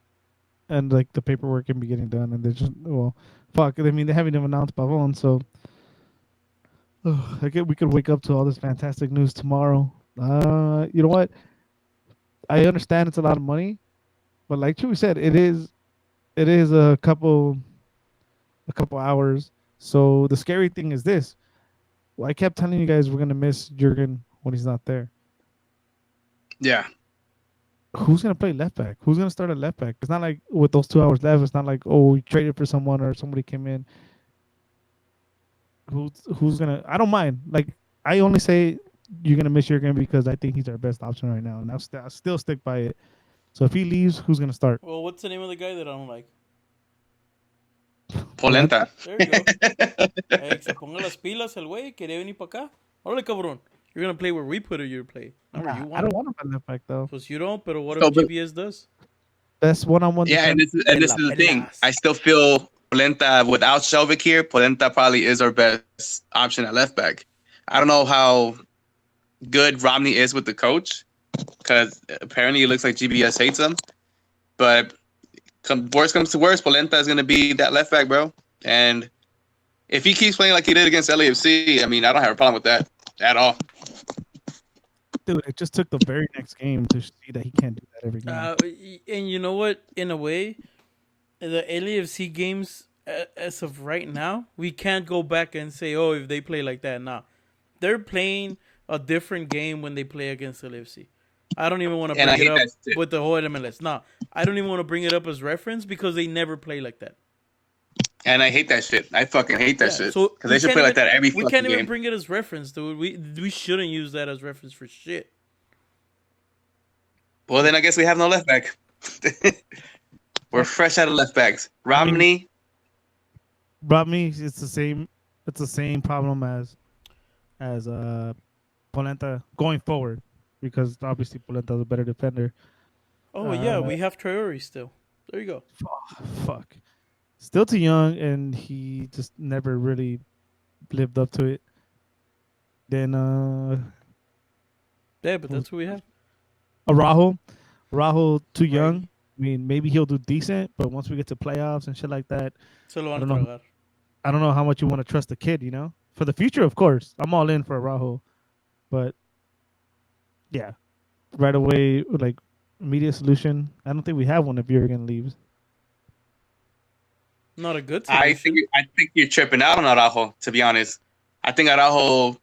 and like the paperwork can be getting done, and they just fuck. I mean, they haven't even announced Pavon, so we could wake up to all this fantastic news tomorrow. You know what? I understand it's a lot of money, but like Chewy said, it is a couple hours. So the scary thing is this. Well, I kept telling you guys we're gonna miss Jurgen when he's not there. Yeah. Who's gonna play left back? Who's gonna start at left back? It's not like with those 2 hours left. It's not like we traded for someone or somebody came in. who's gonna? I don't mind. Like I only say you're gonna miss Jurgen because I think he's our best option right now, and I still stick by it. So if he leaves, who's gonna start? Well, what's the name of the guy that I don't like? Polenta? Polenta. There you go. Que se ponga las pilas el güey. Quería venir para acá. Órale, cabrón. You're going to play where we put you to play, not where Nah, you I want don't to. want him at left back though. Pues you don't, pero what So, if but, GPS does? Best one-on-one yeah, defense. and Te this la is the thing. pelas. I still feel Polenta without Shelvick here. Polenta probably is our best option at left back. I don't know how good Romney is with the coach because apparently it looks like GBS hates him. But worst comes to worst, Polenta is going to be that left back, bro. And if he keeps playing like he did against LAFC, I mean, I don't have a problem with that at all. Dude, it just took the very next game to see that he can't do that every game. And you know what? In a way, the LAFC games, as of right now, we can't go back and say, oh, if they play like that. Nah. They're playing a different game when they play against LAFC. I don't even want to bring it up with the whole MLS. Nah, I don't even want to bring it up as reference because they never play like that. And I hate that shit. I fucking hate that shit. So because they should play like that every fucking game. We can't even bring it as reference, dude. We shouldn't use that as reference for shit. Well, then I guess we have no left back. We're fresh out of left backs. Romney. It's the same. It's the same problem as Polenta going forward, because obviously Polenta's a better defender. Oh yeah, we have Traore still. There you go. Fuck. Still too young, and he just never really lived up to it. Then yeah, but that's what we have. Rahul too young. I mean, maybe he'll do decent, but once we get to playoffs and shit like that, Se lo I van don't a know. tragar. I don't know how much you want to trust the kid. You know, for the future, of course, I'm all in for Rahul, but yeah, right away, like immediate solution. I don't think we have one if Jurgen leaves. Not a good solution. I think you're tripping out on Araujo, to be honest. I think Araujo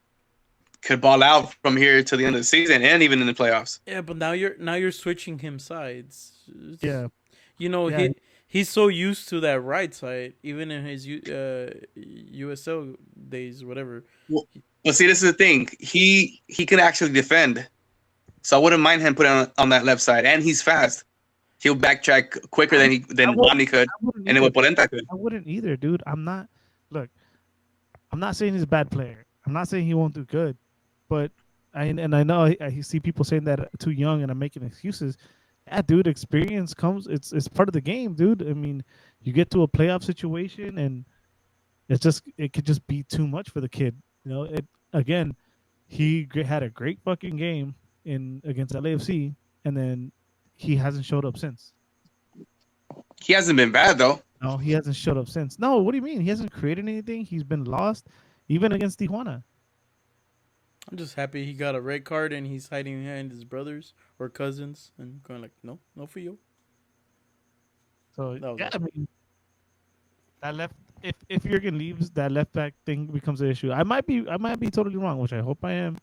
could ball out from here to the end of the season and even in the playoffs. Yeah, but now you're switching him sides. Yeah. You know, he's so used to that right side, even in his USL days, whatever. Well, see, this is the thing. He can actually defend. So I wouldn't mind him putting on that left side. And he's fast. He'll backtrack quicker than Romney could, and then what Polenta could. I wouldn't either, dude. I'm not saying he's a bad player. I'm not saying he won't do good, but I know I see people saying that too young, and I'm making excuses. Yeah, dude, experience comes. It's part of the game, dude. I mean, you get to a playoff situation, and it could just be too much for the kid. You know, he had a great fucking game against LAFC, and then he hasn't showed up since. He hasn't been bad though. No, he hasn't showed up since. No, what do you mean? He hasn't created anything. He's been lost, even against Tijuana. I'm just happy he got a red card and he's hiding behind his brothers or cousins and going like, no for you. So yeah, I mean, that left. If Jurgen leaves, that left back thing becomes an issue. I might be totally wrong, which I hope I am.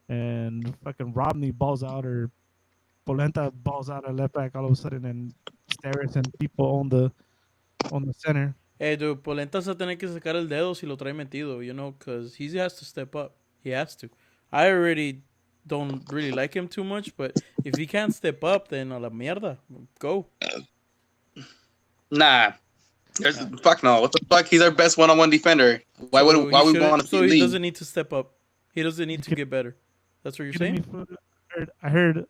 And fucking Romney balls out, or Polenta balls out at left back all of a sudden, and Steris and people on the center. Hey, dude, Polenta se tiene que sacar el dedo si lo trae metido, you know, because he has to step up. He has to. I already don't really like him too much, but if he can't step up, then a la mierda. Go. Nah. Fuck no. What the fuck? He's our best one-on-one defender. Why we want to So he doesn't need to step up. He doesn't need to get better. That's what you're saying? I heard.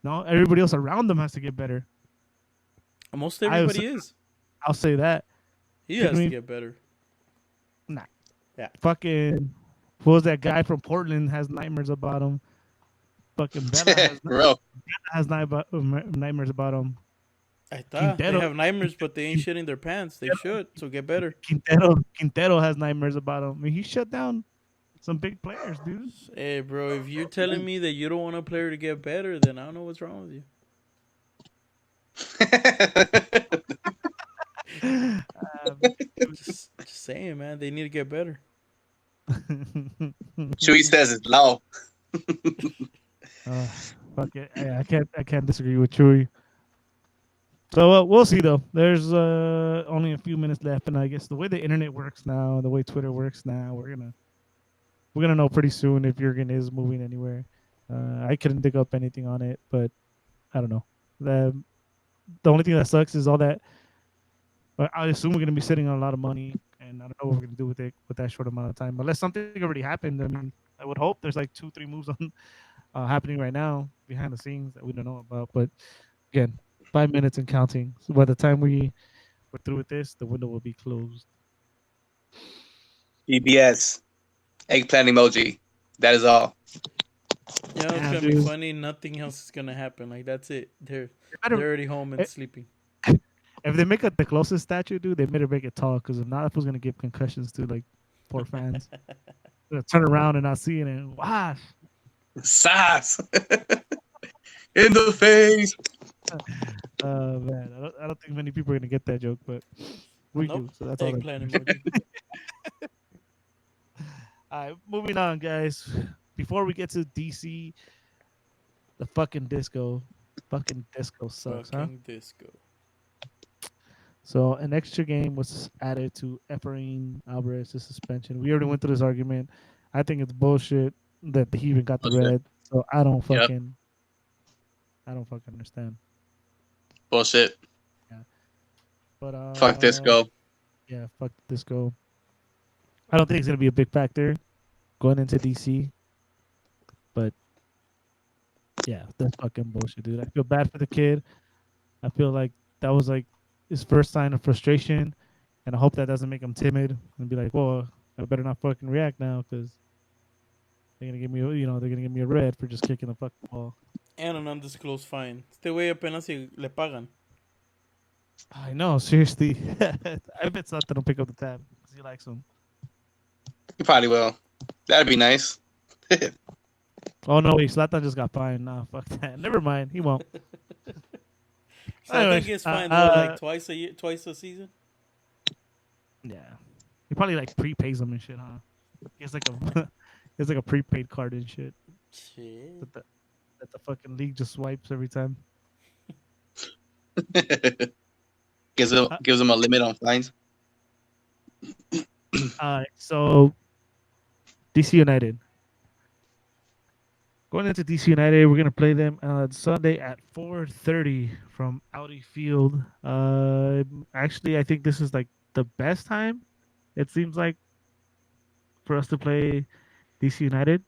No, everybody else around them has to get better. Most everybody is. I'll say that. He has to get better. Nah. Yeah. Fucking. Who was that guy from Portland? Has nightmares about him. Fucking Bella has nightmares about him. I thought they have nightmares, but they ain't shitting their pants. They should, so get better. Quintero has nightmares about him. I mean, he shut down some big players, dude. Hey, bro, if you're telling me that you don't want a player to get better, then I don't know what's wrong with you. Just saying, man, they need to get better. Chewy says it's low. Fuck it. I can't disagree with Chewy. So we'll see though. There's only a few minutes left, and I guess the way the internet works now, the way Twitter works now, we're gonna know pretty soon if Jurgen is moving anywhere. I couldn't dig up anything on it, but I don't know. The only thing that sucks is all that. But I assume we're gonna be sitting on a lot of money, and I don't know what we're gonna do with it with that short amount of time. Unless something already happened. I mean, I would hope there's like 2, 3 moves on happening right now behind the scenes that we don't know about. But again, 5 minutes and counting. So by the time we're through with this, the window will be closed. BBS. Eggplant emoji. That is all. You know, it's Damn, gonna be dude. funny. Nothing else is gonna happen. Like that's it. They're better- already home and eh, sleeping. If they make it the closest statue, dude, they better make it tall. Because if not, who's gonna give concussions to like poor fans? They're gonna turn around and not seeing it. Wash. Sass. In the face. Man, I don't think many people are gonna get that joke, but we Nope. do. So that's all. That Eggplant matters. emoji. All right, moving on, guys. Before we get to DC, the fucking disco sucks, huh? Fucking disco. So an extra game was added to Efrain Alvarez's suspension. We already went through this argument. I think it's bullshit that he even got the Bullshit. red. So I don't Yep. fucking understand. Bullshit. But Fuck disco. Yeah, fuck disco. I don't think it's gonna be a big factor going into DC. But yeah, that's fucking bullshit, dude. I feel bad for the kid. I feel like that was like his first sign of frustration, and I hope that doesn't make him timid and be like, "Well, I better not fucking react now because they're gonna give me, they're gonna give me a red for just kicking the fucking ball." And an undisclosed fine. Este güey apenas si le pagan. I know, seriously. I bet Zlatan will pick up the tab because he likes him. You probably will. That'd be nice. Oh no, wait, Zlatan just got fined. Nah, fuck that. Never mind, he won't. So I Anyways, think it's fine like twice a year, twice a season. Yeah, he probably like prepays them and shit, huh? He has like a he has like a prepaid card and shit Shit. that the fucking league just swipes every time. gives them a limit on fines. So DC United. Going into DC United, we're gonna play them Sunday at 4:30 from Audi Field. Actually, I think this is like the best time. It seems like for us to play DC United,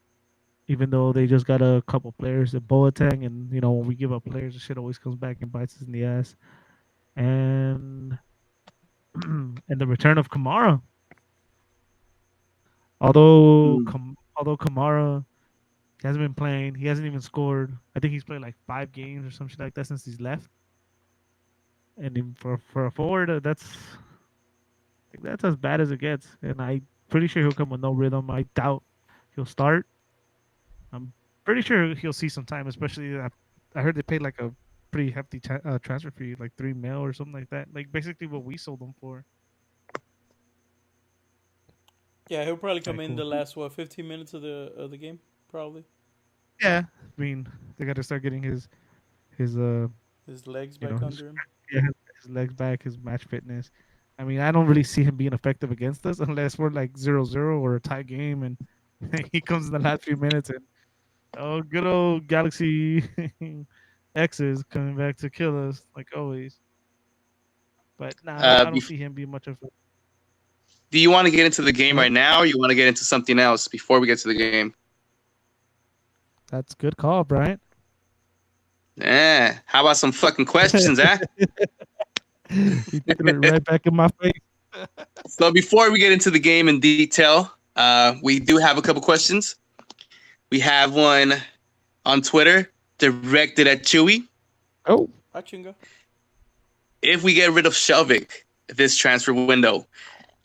even though they just got a couple players in Boateng, and when we give up players, the shit always comes back and bites us in the ass. And and the return of Kamara. Although Kamara hasn't been playing, he hasn't even scored. I think he's played like 5 games or some shit like that since he's left. And for a forward, I think that's as bad as it gets. And I'm pretty sure he'll come with no rhythm. I doubt he'll start. I'm pretty sure he'll see some time, especially I heard they paid like a pretty hefty transfer fee, like 3 mil or something like that. Like basically what we sold him for. Yeah, he'll probably come Okay, in cool. the last 15 minutes of the game, probably. Yeah, I mean they got to start getting his His legs back under him. his legs back, his match fitness. I mean, I don't really see him being effective against us unless we're like 0-0 or a tie game, and he comes in the last few minutes and good old Galaxy X's coming back to kill us like always. But nah, I don't see him being much of a. Do you want to get into the game right now, or you want to get into something else before we get to the game? That's a good call, Bryant. Yeah. How about some fucking questions, eh? He threw it right back in my face. So before we get into the game in detail, we do have a couple questions. We have one on Twitter directed at Chewy. Oh, Achinga. If we get rid of Shelvik this transfer window,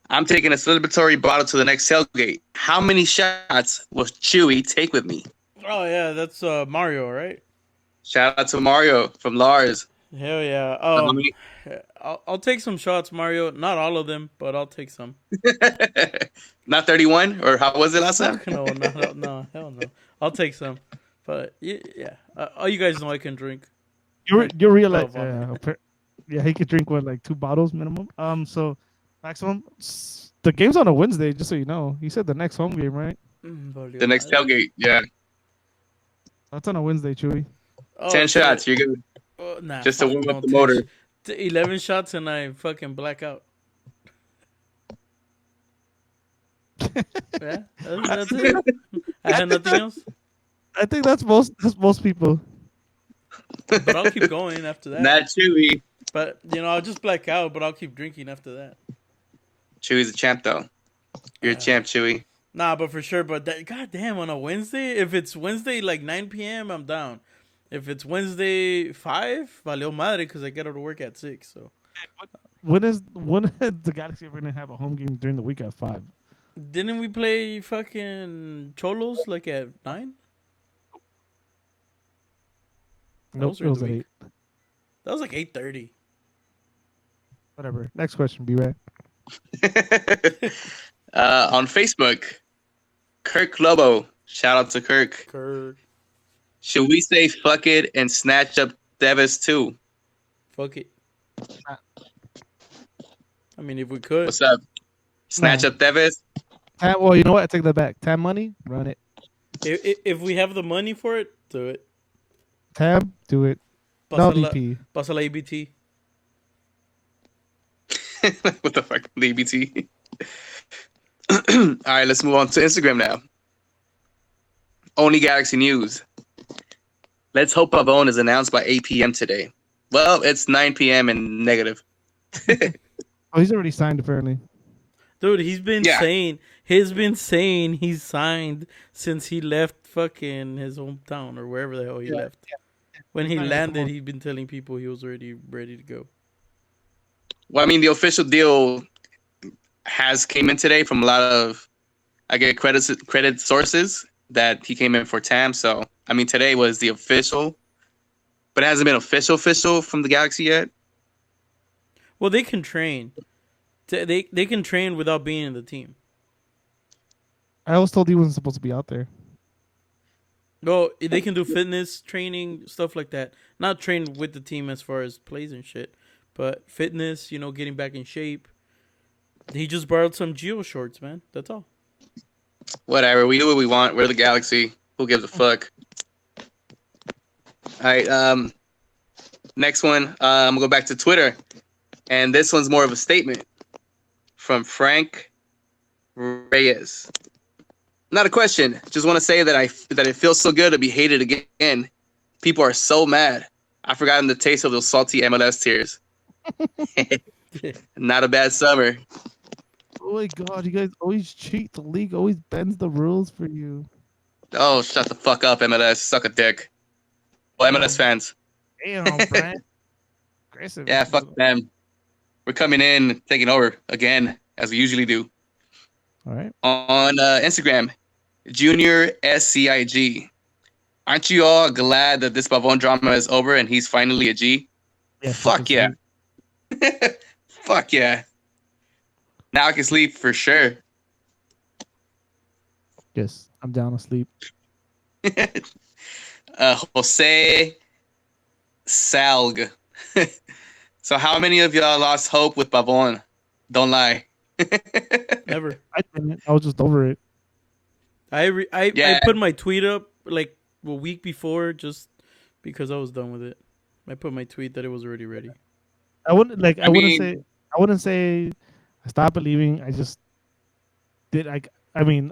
I'm taking a celebratory bottle to the next tailgate. How many shots will Chewy take with me? Oh yeah, that's Mario, right? Shout out to Mario from Lars. Hell yeah. How many- I'll take some shots, Mario. Not all of them, but I'll take some. Not 31, or how was it last time? No, hell no. I'll take some, but yeah. You guys know I can drink. you realize Yeah, he could drink like 2 bottles minimum. So maximum. The game's on a Wednesday, just so you know. He said the next home game, right? Valió The next madre. tailgate, yeah. That's on a Wednesday, Chewy. Oh 10 shit. shots, you're good. Oh, nah, Just to fuck warm up no. the motor. 11 shots and I fucking black out. Yeah, that's it. I had nothing else. I think that's most people. But I'll keep going after that. Not Chewy. But I'll just black out. But I'll keep drinking after that. Chewy's a champ, though. You're a champ, Chewy. Nah, but for sure. But goddamn, on a Wednesday, if it's Wednesday like 9 p.m., I'm down. If it's Wednesday 5, valió madre because I get out of work at 6. So When is the Galaxy ever gonna have a home game during the week at 5? didn't we play fucking Cholos like at 9? Nope, Those it were was the at week. 8. That was like 8:30. Whatever. Next question, B-Ray. On Facebook, Kirk Lobo. Shout out to Kirk. Kirk. Should we say fuck it and snatch up Davis too? Fuck it. I mean, if we could. What's up? Snatch No. up Davis? Well, you know what? I take that back. Tab money, run it. If we have the money for it, do it. Tab, do it. No Pasa la, VP. pasa la EBT. What the fuck? The EBT. All right, let's move on to Instagram now. Only Galaxy News. Let's hope Pavon is announced by 8 p.m. today. Well, it's 9 p.m. and negative. Oh, he's already signed apparently. Dude, he's been saying he's signed since he left fucking his hometown or wherever the hell he left. When he landed, he'd been telling people he was already ready to go. Well, I mean, the official deal has came in today from a lot of, I get credit sources that he came in for TAM. So, I mean, today was the official, but it hasn't been official from the Galaxy yet. Well, they can train. They can train without being in the team. I was told he wasn't supposed to be out there. No, they can do fitness training, stuff like that. Not train with the team as far as plays and shit, but fitness, getting back in shape. He just borrowed some Geo shorts, man. That's all. Whatever. We do what we want. We're the Galaxy. Who gives a fuck? All right. Next one. I'm going to go back to Twitter. And this one's more of a statement from Frank Reyes. Not a question. Just want to say that it feels so good to be hated again. People are so mad. I've forgotten the taste of those salty MLS tears. Not a bad summer. Oh my god, you guys always cheat. The league always bends the rules for you. Oh, shut the fuck up, MLS. Suck a dick. Well, MLS fans. Damn, Brian. Aggressive. Yeah, fuck them. We're coming in, taking over again, as we usually do. All right. On Instagram, Junior SCIG. Aren't you all glad that this Pavon drama is over and he's finally a G? Yeah, Fuck yeah. Fuck yeah. Now I can sleep for sure. Yes, I'm down to sleep. Jose Salg. So how many of y'all lost hope with Pavon? Don't lie. Never. I didn't. I was just over it. I put my tweet up like a week before just because I was done with it. I put my tweet that it was already ready. I wouldn't say I stopped believing. I just did. I mean,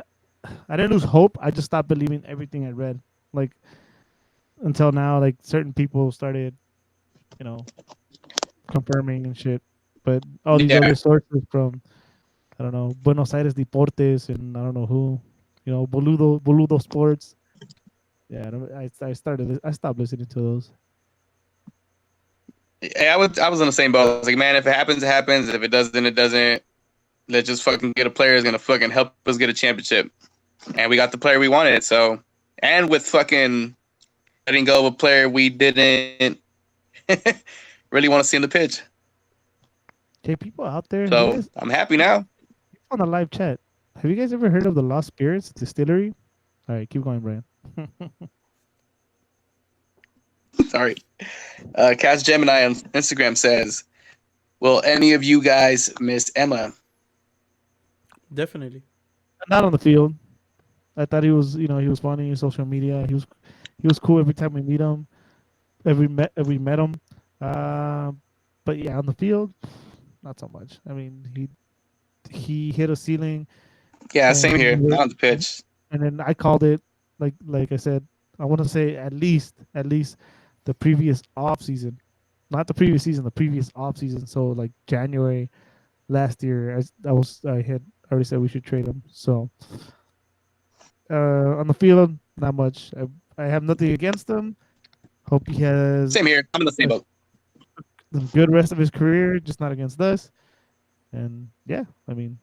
I didn't lose hope. I just stopped believing everything I read. Like until now, like certain people started, confirming and shit. But all these other sources from, I don't know, Buenos Aires Deportes and I don't know who, Boludo Sports. Yeah, I stopped listening to those. Yeah, I was on the same boat. I was like, man, if it happens, it happens. If it doesn't, it doesn't. Let's just fucking get a player who's gonna fucking help us get a championship. And we got the player we wanted. So, and with fucking letting go of a player we didn't really want to see in the pitch. Okay, people out there. So I'm happy now. On the live chat, have you guys ever heard of the Lost Spirits Distillery? All right, keep going, Brian. Sorry. Cash Gemini on Instagram says, Will any of you guys miss Emma? Definitely. Not on the field. I thought he was, he was funny in social media. He was cool every time we meet him. We met him. Uh, but yeah, on the field, not so much. I mean, he hit a ceiling, Yeah, same and here. Not on the pitch. and then I called it like I said. I want to say at least the previous off season, not the previous season, the previous off season. So like January last year, I had already said we should trade him. So on the field, not much. I have nothing against him. Hope he has Same here. I'm in the same a, boat. a good rest of his career, just not against us. And yeah, I mean,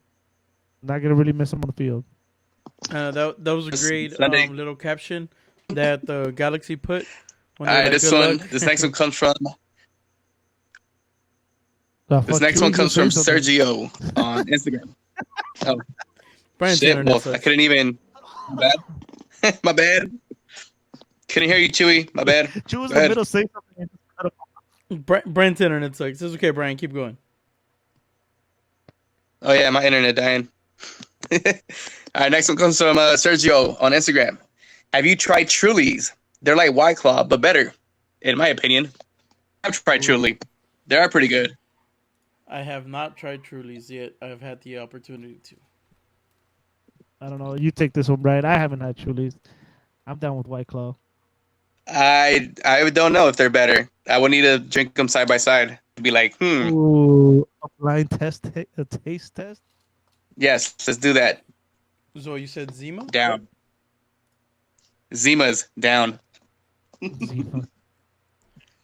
not gonna really miss him on the field. That was a great Sunday. little caption that the Galaxy put when All they're right, like, this "Good one. luck." This next one comes from. This Fuck, next one Chewy's gonna comes from say something. Sergio on Instagram. Oh Brian's shit! internet Well, I sucks. couldn't even. My bad. My bad. Couldn't hear you, Chewy. My bad. Chewy's Go in the ahead. middle, say something. Brian's internet sucks. It's okay, Brian. Keep going. Oh yeah, my internet dying. All right, next one comes from Sergio on Instagram. Have you tried Trulies? They're like White Claw, but better, in my opinion. I've tried Truly. They are pretty good. I have not tried Truly's yet. I've had the opportunity to. I don't know. You take this one, Brian. I haven't had Chulies. I'm down with White Claw. I don't know if they're better. I would need to drink them side by side to be like, Ooh, a blind test, a taste test. yes, let's do that. So you said Zima? Down. Zima's down. Zima.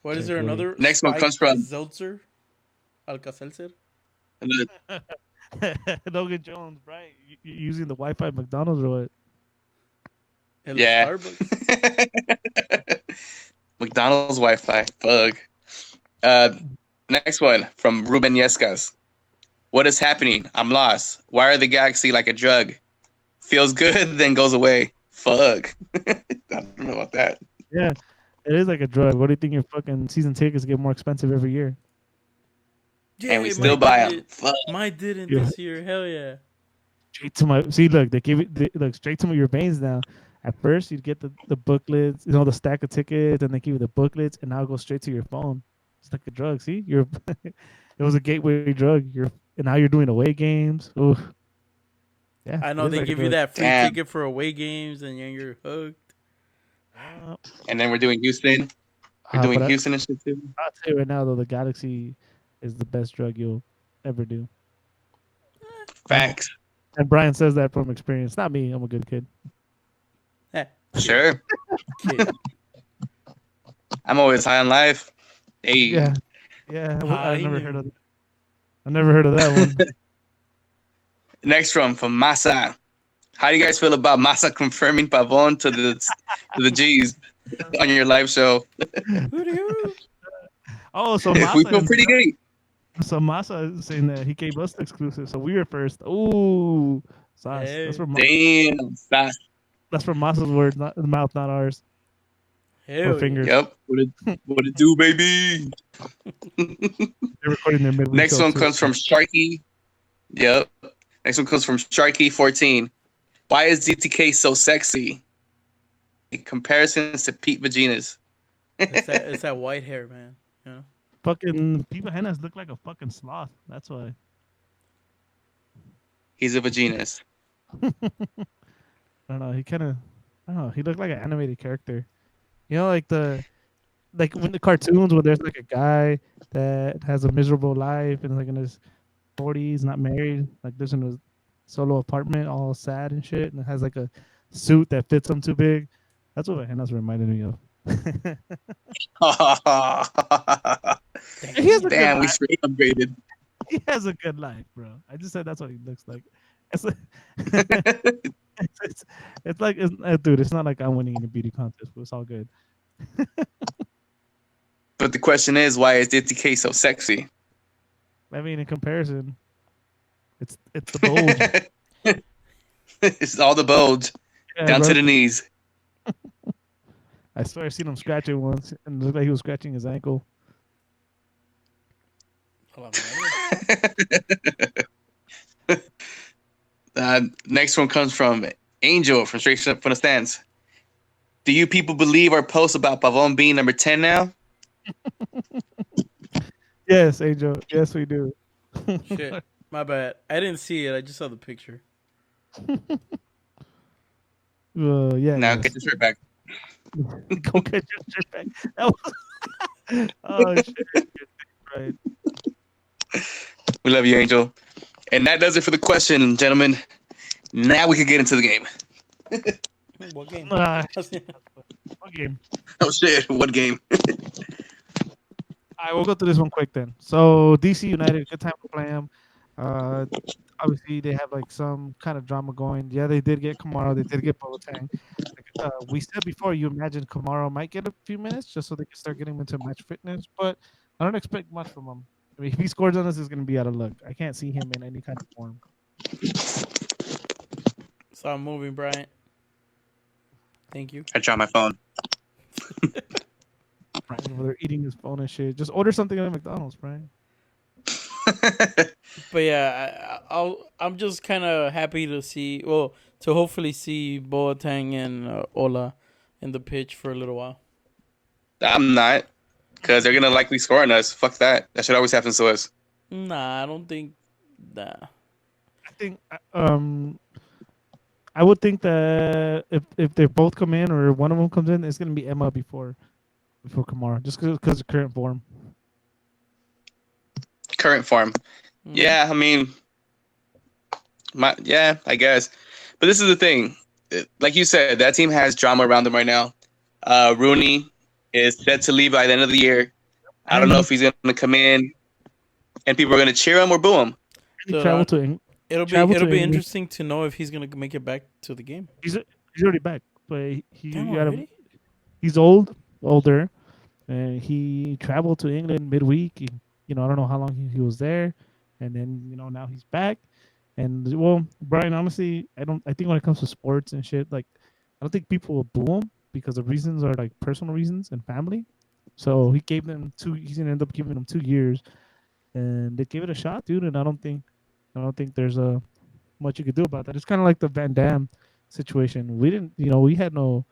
What is Okay, there great. another? Next one comes from- Zeltzer, Alka-Seltzer. Logan Jones, Brian. You using the Wi-Fi at McDonald's or what? El Yeah. Starbucks. McDonald's Wi-Fi. Bug. Next one from Ruben Yescas. What is happening? I'm lost. Why are the Galaxy like a drug? Feels good, then goes away. Fuck. I don't know about that. Yeah, it is like a drug. What do you think your fucking season tickets get more expensive every year? Yeah, And we still buy them. Fuck. Mine didn't Yeah. this year. Hell yeah. Straight to my look, they give it look straight to your veins now. At first you'd get the booklets, the stack of tickets, and they give you the booklets, and now it goes straight to your phone. It's like a drug. See, you're it was a gateway drug. And now you're doing away games. Oof. Yeah, I know it is they like a give you drug. that free Damn. ticket for away games, and then you're hooked. And then we're doing Houston. We're doing but Houston and shit too. I'll tell you right now though, the Galaxy is the best drug you'll ever do. Facts. And Brian says that from experience. Not me. I'm a good kid. Eh, Sure. kid. I'm always high on life. Hey. Yeah, yeah. I I never knew. heard of. I never heard of that one. Next one from Masa. How do you guys feel about Masa confirming Pavon to the G's on your live show? Oh, so We Masa feel pretty great. So Masa is saying that he gave us the exclusive, so we were first. Ooh, sauce. Hey. Damn. That's from Masa's words, not mouth, not ours. Hell Or fingers. Yep. What it do, baby? They're recording their midweek Next show one too. comes from Sharky. Yep. Next one comes from Sharky14. Why is DTK so sexy? In comparisons to Pete Vaginas. It's that white hair, man. You know? Fucking Pipa Hennas look like a fucking sloth. That's why. He's a Vaginas. I don't know. He kind of, I don't know. He looked like an animated character. You know, like when the cartoons where there's like a guy that has a miserable life and like in his 40s, not married, like lives in a solo apartment, all sad and shit, and has like a suit that fits him too big. That's what Hennas reminded me of. He has a Damn, good we life. straight upgraded. He has a good life, bro. I just said that's what he looks like. It's, it's like, dude, it's not like I'm winning in a beauty contest, but it's all good. But the question is, why is DTK so sexy? I mean, in comparison, it's the bulge. It's all the bulge Yeah, down bro. to the knees. I swear I seen him scratching once, and it looked like he was scratching his ankle. Hold on, man. Next one comes from Angel from Straight from the Stands. Do you people believe our post about Pavon being number 10 now? Yes, Angel. Yes, we do. Shit, my bad. I didn't see it. I just saw the picture. Yeah, Now yes. get your shirt back. Go get your shirt back. That was oh shit. Right. We love you, Angel. And that does it for the question, gentlemen. Now we can get into the game. What game? Okay. Oh shit! What game? I will go through this one quick then. So DC United, good time to play them. Uh, obviously they have like some kind of drama going. Yeah, they did get Kamara, they did get Boateng. Like, we said before, you imagine Kamara might get a few minutes just so they can start getting him into match fitness, but I don't expect much from him. I mean, if he scores on us, it's going to be out of luck. I can't see him in any kind of form. Stop moving, Bryant. Thank you. I dropped my phone. Brian over there eating his phone and shit. Just order something at McDonald's, Brian. But yeah, I'm just kind of happy to see, well, to hopefully see Boateng and Ola in the pitch for a little while. I'm not, because they're gonna likely score on us. Fuck that. That should always happen to us. Nah, I don't think that. I think I would think that if they both come in or one of them comes in, it's going to be Emma before Kamara, just because of current form. Current form. Yeah, I mean, I guess. But this is the thing. Like you said, that team has drama around them right now. Rooney is set to leave by the end of the year. I don't know if he's going to come in and people are going to cheer him or boo him. Travel to England. It'll be interesting to know if he's going to make it back to the game. He's already back, but he's older, and he traveled to England midweek. I don't know how long he was there, and then now he's back. And well, Brian, honestly, I think when it comes to sports and shit, like I don't think people will boo him because the reasons are like personal reasons and family. So he gave them he's gonna end up giving them 2 years, and they gave it a shot, dude. And I don't think there's much you could do about that. It's kind of like the Van Damme situation. We didn't, we had no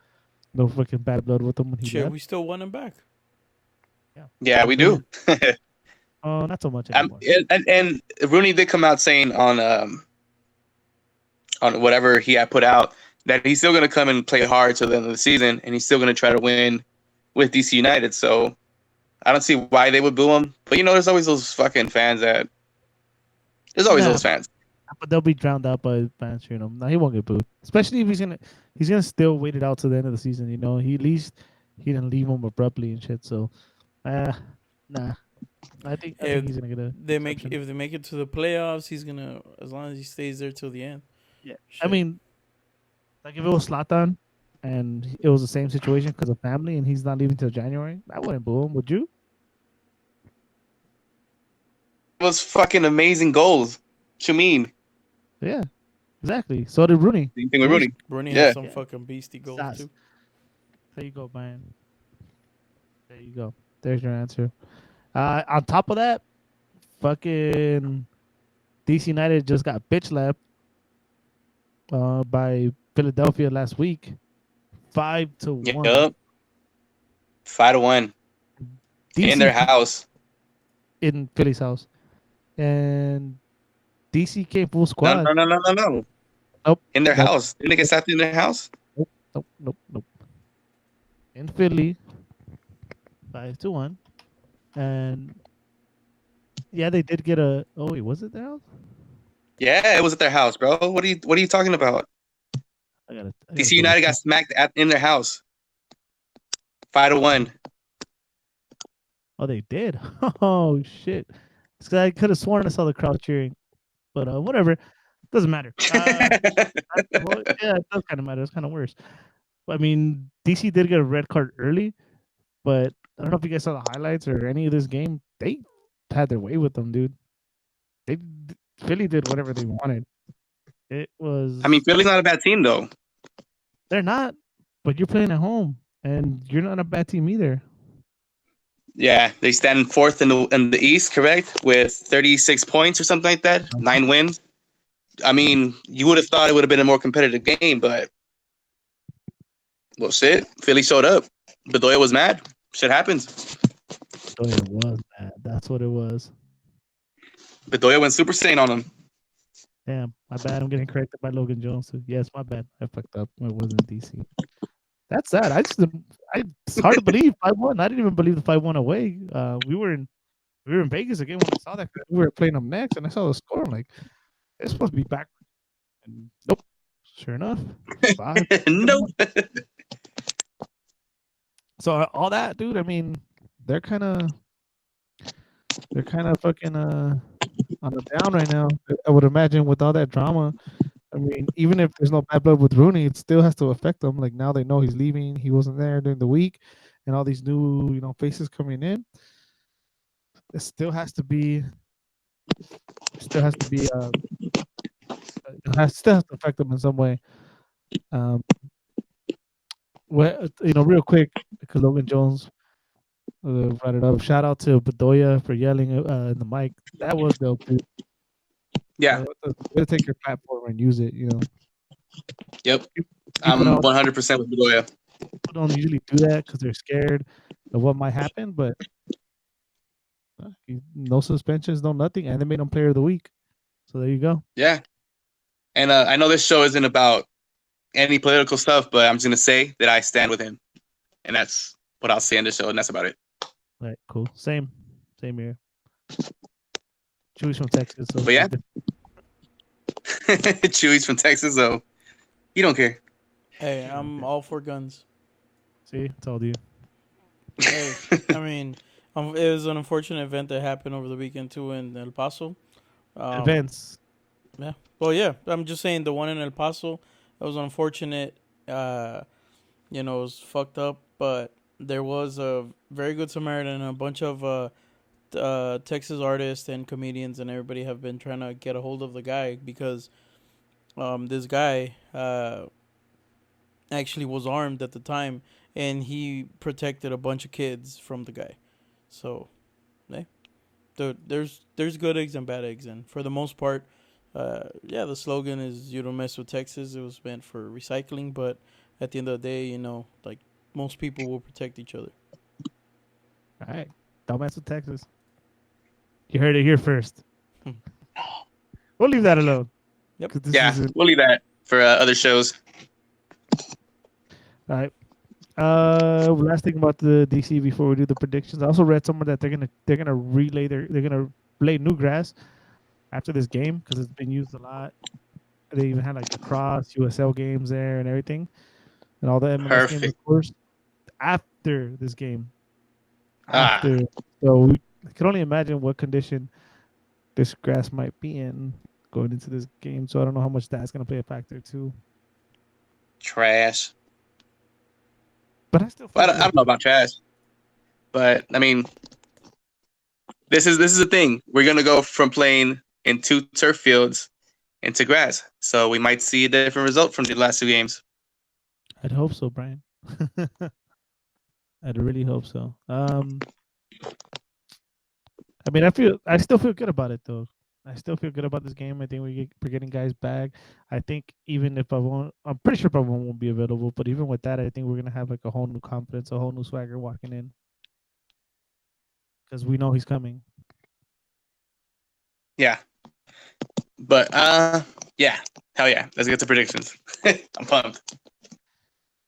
fucking bad blood with him when he left. We still want him back. Yeah, we do. Not so much anymore. And Rooney did come out saying on whatever he had put out that he's still going to come and play hard till the end of the season, and he's still going to try to win with DC United. So I don't see why they would boo him. But there's always those fucking fans that. There's always those fans. But they'll be drowned out by fans cheering him. No, he won't get booed. Especially if he's gonna still wait it out to the end of the season. He at least he didn't leave him abruptly and shit. So, nah. I think he's gonna get a. If they make it to the playoffs, he's gonna, as long as he stays there till the end. Yeah, shit. I mean, like if it was Zlatan and it was the same situation because of family and he's not leaving till January, I wouldn't boo him. Would you? It was fucking amazing goals. What you mean? Yeah, exactly. So did Rooney. Same thing with Rooney. Rooney has some fucking beastie goals too. There you go, man. There you go. There's your answer. On top of that, fucking DC United just got bitch slapped by Philadelphia last week, 5-1. Yep. 5-1 in their house, in Philly's house, and DC came full squad. No. Nope. In their house. Didn't they get slapped in their house? Nope. In Philly, 5-1. And yeah, they did get a. Oh wait, was it their house? Yeah, it was at their house, bro. What are you talking about? DC United got smacked in their house. 5-1. Oh, they did. Oh shit! I could have sworn I saw the crowd cheering, but whatever. Doesn't matter. Yeah, it does kind of matter. It's kind of worse. I mean, DC did get a red card early, but I don't know if you guys saw the highlights or any of this game. They had their way with them, dude. Philly did whatever they wanted. It was. I mean, Philly's not a bad team, though. They're not, but you're playing at home, and you're not a bad team either. Yeah, they stand fourth in the East, correct, with 36 points or something like that, 9 wins. I mean, you would have thought it would have been a more competitive game, but well, shit, Philly showed up. Bedoya was mad. Shit happens. Oh, it was bad. That's what it was. Bedoya went Super Saiyan on him. Damn, my bad. I'm getting corrected by Logan Jones. Too. Yes, my bad. I fucked up. It wasn't DC. That's sad. It's hard to believe 5-1. I didn't even believe the 5-1 away. We were in Vegas again when I saw that. We were playing them next, and I saw the score. I'm like, it's supposed to be back. And nope. Sure enough, 5. Nope. So all that, dude. I mean, they're kind of fucking on the down right now. I would imagine with all that drama. I mean, even if there's no bad blood with Rooney, it still has to affect them. Like now they know he's leaving. He wasn't there during the week, and all these new faces coming in. It still has to be. It still has to be. Still has to affect them in some way. Well, real quick, because Logan Jones brought it up. Shout out to Bedoya for yelling in the mic. That was dope, dude. Yeah. Way to take your platform and use it. Yep. I'm 100% with Bedoya. People don't usually do that because they're scared of what might happen, but no suspensions, no nothing, and they made him player of the week. So there you go. Yeah. And I know this show isn't about any political stuff, but I'm just going to say that I stand with him. And that's what I'll say in this show, and that's about it. All right, cool. Same here. Chewy's from Texas. So but yeah. Chewy's from Texas, so you don't care. Hey, I'm all for guns. See, told you. Hey, I mean, it was an unfortunate event that happened over the weekend too in El Paso. Events. Yeah. Well, yeah. I'm just saying the one in El Paso. It was unfortunate. It was fucked up, but there was a very good Samaritan and a bunch of Texas artists and comedians and everybody have been trying to get a hold of the guy because this guy actually was armed at the time and he protected a bunch of kids from the guy. So, there's good eggs and bad eggs, and for the most part, the slogan is "You don't mess with Texas." It was meant for recycling, but at the end of the day, like most people will protect each other. All right, don't mess with Texas. You heard it here first. We'll leave that alone. Yep. We'll leave that for other shows. All right. Last thing about the DC before we do the predictions. I also read somewhere that they're gonna lay new grass after this game because it's been used a lot. They even had like lacrosse, USL games there and everything, and all the MLS games, of course. After this game, so I can only imagine what condition this grass might be in going into this game. So I don't know how much that's gonna play a factor too. Trash. But I still. I don't know about trash, but I mean, this is the thing. We're gonna go from playing in 2 turf fields into grass, so we might see a different result from the last 2 games. I'd hope so, Brian. I'd really hope so. I mean, I still feel good about it though. I still feel good about this game. I think we're getting guys back. I think even if I'm pretty sure Pavon won't be available, but even with that, I think we're gonna have like a whole new confidence, a whole new swagger walking in, because we know he's coming. Yeah, but yeah, hell yeah, let's get to predictions. I'm pumped.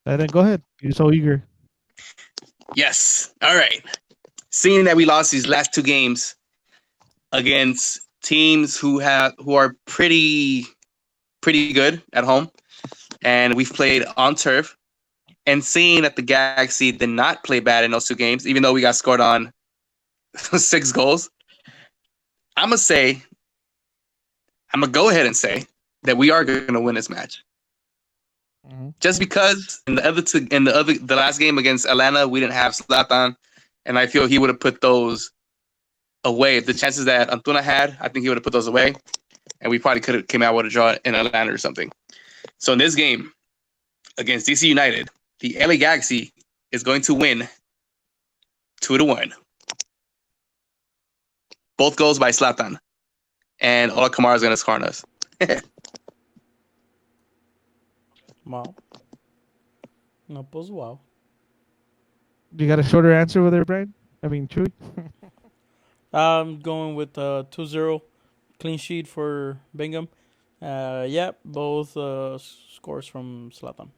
And then go ahead. You're so eager. Yes. All right. Seeing that we lost these last 2 games against teams who are pretty good at home, and we've played on turf, and seeing that the Galaxy did not play bad in those 2 games, even though we got scored on 6 goals, I'm gonna go ahead and say that we are gonna win this match. Mm-hmm. Just because in the last game against Atlanta, we didn't have Zlatan, and I feel he would have put those away. The chances that Antuna had, I think he would have put those away, and we probably could have came out with a draw in Atlanta or something. So in this game against DC United, the LA Galaxy is going to win 2-1. Both goals by Zlatan. And Ola Kamara is going to score on us. Wow. No, pues wow. You got a shorter answer over there, Brian? I mean, Chewy? I'm going with 2-0 clean sheet for Bingham. Yeah, both scores from Zlatan.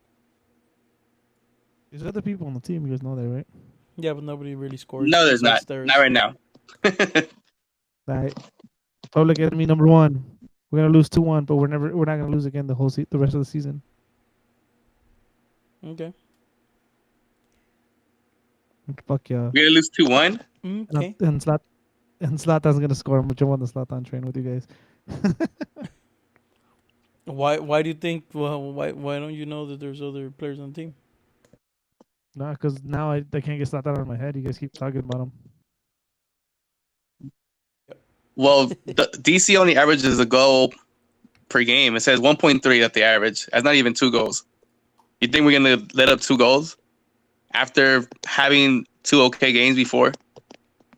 There's other people on the team. You guys know that, right? Yeah, but nobody really scores No, there's besides not. theirs. Not right now. All right. Public enemy number one. We're gonna lose 2-1, but we're not gonna lose again the rest of the season. Okay. Fuck yeah. We're going to lose 2-1. Okay. And Zlatan's gonna score. I'm gonna jump on the Zlatan train with you guys. Why do you think? Well, why don't you know that there's other players on the team? Nah, because now I can't get Zlatan out of my head. You guys keep talking about him. Well, the DC only averages a goal per game. It says 1.3 that they average. That's not even 2 goals. You think we're going to let up 2 goals after having 2 okay games before?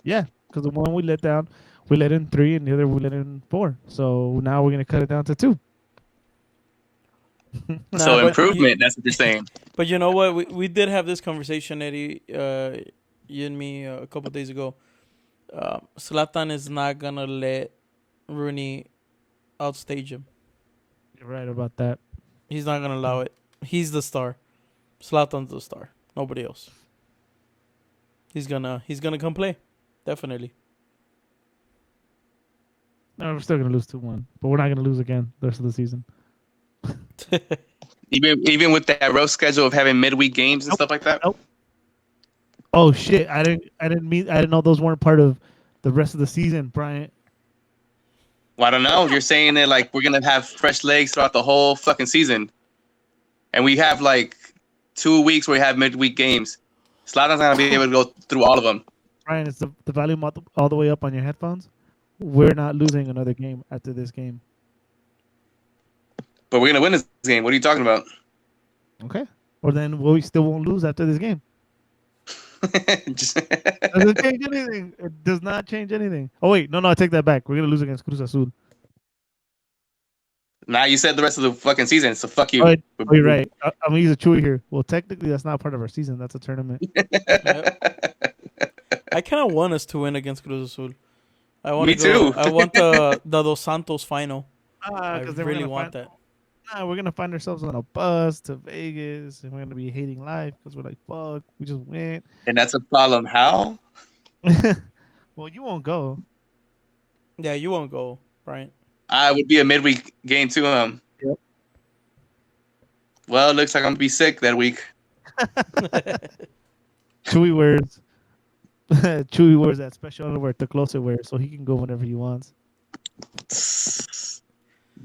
Yeah, because the one we let down, we let in 3, and the other we let in 4. So now we're gonna cut it down to 2. So improvement, that's what you're saying. But you know what? We did have this conversation, Eddie, you and me, a couple days ago. Zlatan is not gonna let Rooney outstage him. You're right about that. He's not gonna allow it. He's the star. Zlatan's the star. Nobody else. He's gonna come play. Definitely. No, we're still gonna lose 2-1, but we're not gonna lose again the rest of the season. Even with that rough schedule of having midweek games and stuff like that. Nope. Oh shit! I didn't know those weren't part of the rest of the season, Bryant. Well, I don't know. You're saying that like we're gonna have fresh legs throughout the whole fucking season, and we have like 2 weeks where we have midweek games. Zlatan's not gonna be able to go through all of them. Brian, it's the volume all the way up on your headphones. We're not losing another game after this game. But we're gonna win this game. What are you talking about? Okay. Or then we still won't lose after this game. Just- Doesn't change anything. It does not change anything. Oh wait, no, I take that back. We're gonna lose against Cruz Azul. Nah, you said the rest of the fucking season, so fuck you. Oh, you're right. I'm gonna use a chewy here. Well, technically, that's not part of our season. That's a tournament. I kind of want us to win against Cruz Azul. Me too. I want the Dos Santos final. I Because really want that. Nah, we're gonna find ourselves on a bus to Vegas, and we're gonna be hating life because we're like, fuck, we just went. And that's a problem. How? Well, you won't go. Yeah, you won't go, Brian. I would be a midweek game too. Yep. Well, it looks like I'm gonna be sick that week. Chewy wears Chewy wears that special underwear to closer wear, so he can go whenever he wants.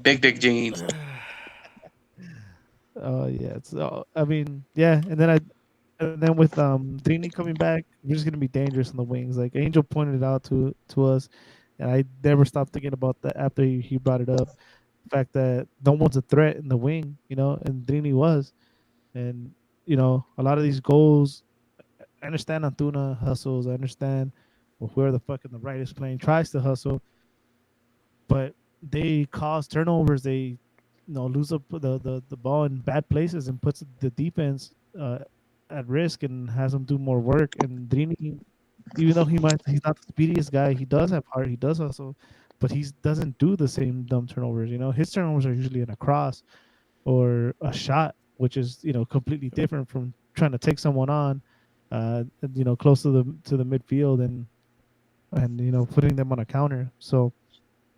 Big dick jeans. Oh yeah, so I mean, yeah, and then with Dini coming back, we're just gonna be dangerous in the wings. Like Angel pointed it out to us, and I never stopped thinking about that after he brought it up. The fact that no one's a threat in the wing, and Dini was, and a lot of these goals. I understand Antuna hustles. I understand whoever the fuck in the right is playing tries to hustle, but they cause turnovers. They lose up the ball in bad places and puts the defense at risk and has them do more work. And Drini, even though he's not the speediest guy, he does have heart, he does hustle, but he doesn't do the same dumb turnovers. His turnovers are usually in a cross or a shot, which is completely different from trying to take someone on, close to the midfield and putting them on a counter. So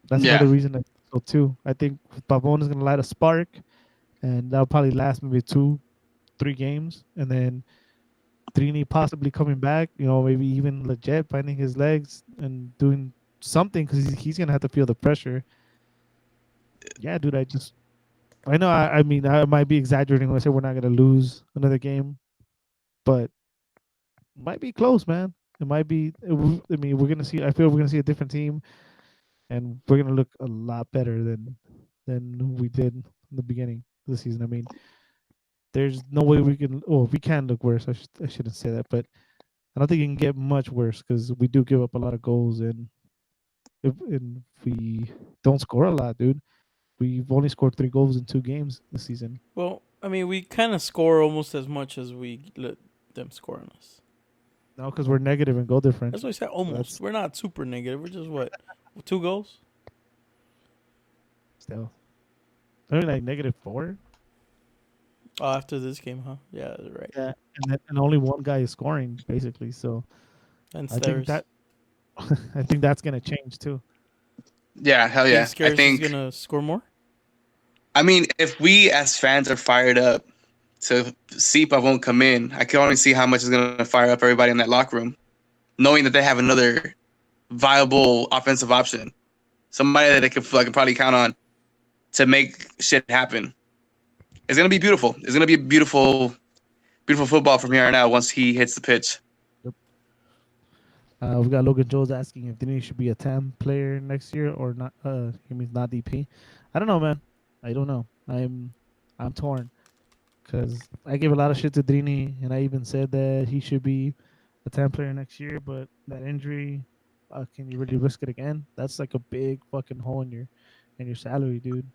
that's another reason so too. I think Pavon is going to light a spark, and that'll probably last maybe 2-3 games, and then Trini possibly coming back. Maybe even legit finding his legs and doing something because he's going to have to feel the pressure. Yeah, dude. I know. I mean, I might be exaggerating when I say we're not going to lose another game, but it might be close, man. It might be. I mean, we're going to see. I feel we're going to see a different team, and we're going to look a lot better than we did in the beginning of the season. I mean, there's no way we can. Oh, we can look worse. I shouldn't say that, but I don't think it can get much worse because we do give up a lot of goals, and if we don't score a lot, dude. We've only scored 3 goals in 2 games this season. Well, I mean, we kind of score almost as much as we let them score on us. No, because we're negative in goal That's differential. what I said. Almost. We're not super negative. We're just what 2 goals. Still, maybe like -4. Oh, after this game, huh? Yeah, right. Yeah, and only one guy is scoring basically. So And I think Stairs. that I think that's gonna change too. Yeah, hell Think yeah. I Stairs is think. gonna score more? I mean, if we as fans are fired up to see Pavon come in, I can only see how much is going to fire up everybody in that locker room, knowing that they have another viable offensive option, somebody that they could probably count on to make shit happen. It's going to be beautiful. It's going to be beautiful, beautiful football from here on out once he hits the pitch. We got Logan Jones asking if Denny should be a TAM player next year or not. He means not DP. I don't know, man. I don't know. I'm torn because I gave a lot of shit to Drini, and I even said that he should be a TAM player next year. But that injury, can you really risk it again? That's like a big fucking hole in your salary, dude.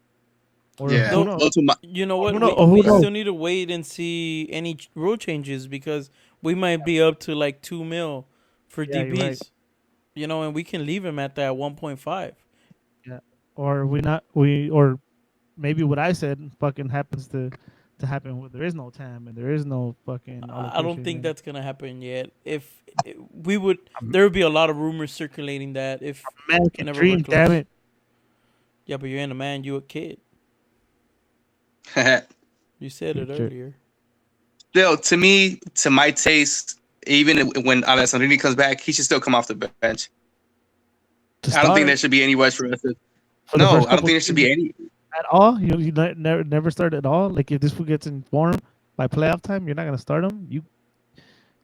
Or Yeah. who No, knows? Well, you know Or what? who knows? We Or who we knows? still need to wait and see any rule changes because we might be up to like 2 mil for Yeah, you're right. DPS. You know, and we can leave him at that 1.5. Yeah. Or we not we or maybe what I said fucking happens to happen when there is no TAM and there is no fucking I don't allocation. think And that's gonna happen yet. If we would, there would be a lot of rumors circulating that if man can whenever we're dream, close. damn it. Yeah, but you're in a man, you a kid. You said it Future. earlier. still, to me, to my taste, even when Alessandrini comes back, he should still come off the bench. To I don't think start there should be any rush for us. for the No, first I don't couple think there should be seasons any. at all. You never start at all. Like if this fool gets in form by playoff time, you're not gonna start him. You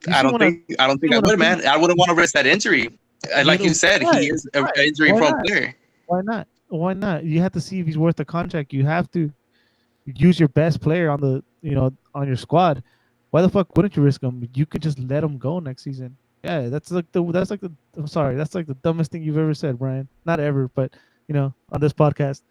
I see don't when I think. I don't think I when would, man. I wouldn't want to risk that injury. Like you said, why? he is an Why? Why injury-prone not? player. Why not? Why not? You have to see if he's worth the contract. You have to use your best player on the on your squad. Why the fuck wouldn't you risk him? You could just let him go next season. Yeah, that's like the I'm sorry, that's like the dumbest thing you've ever said, Brian. Not ever, but on this podcast.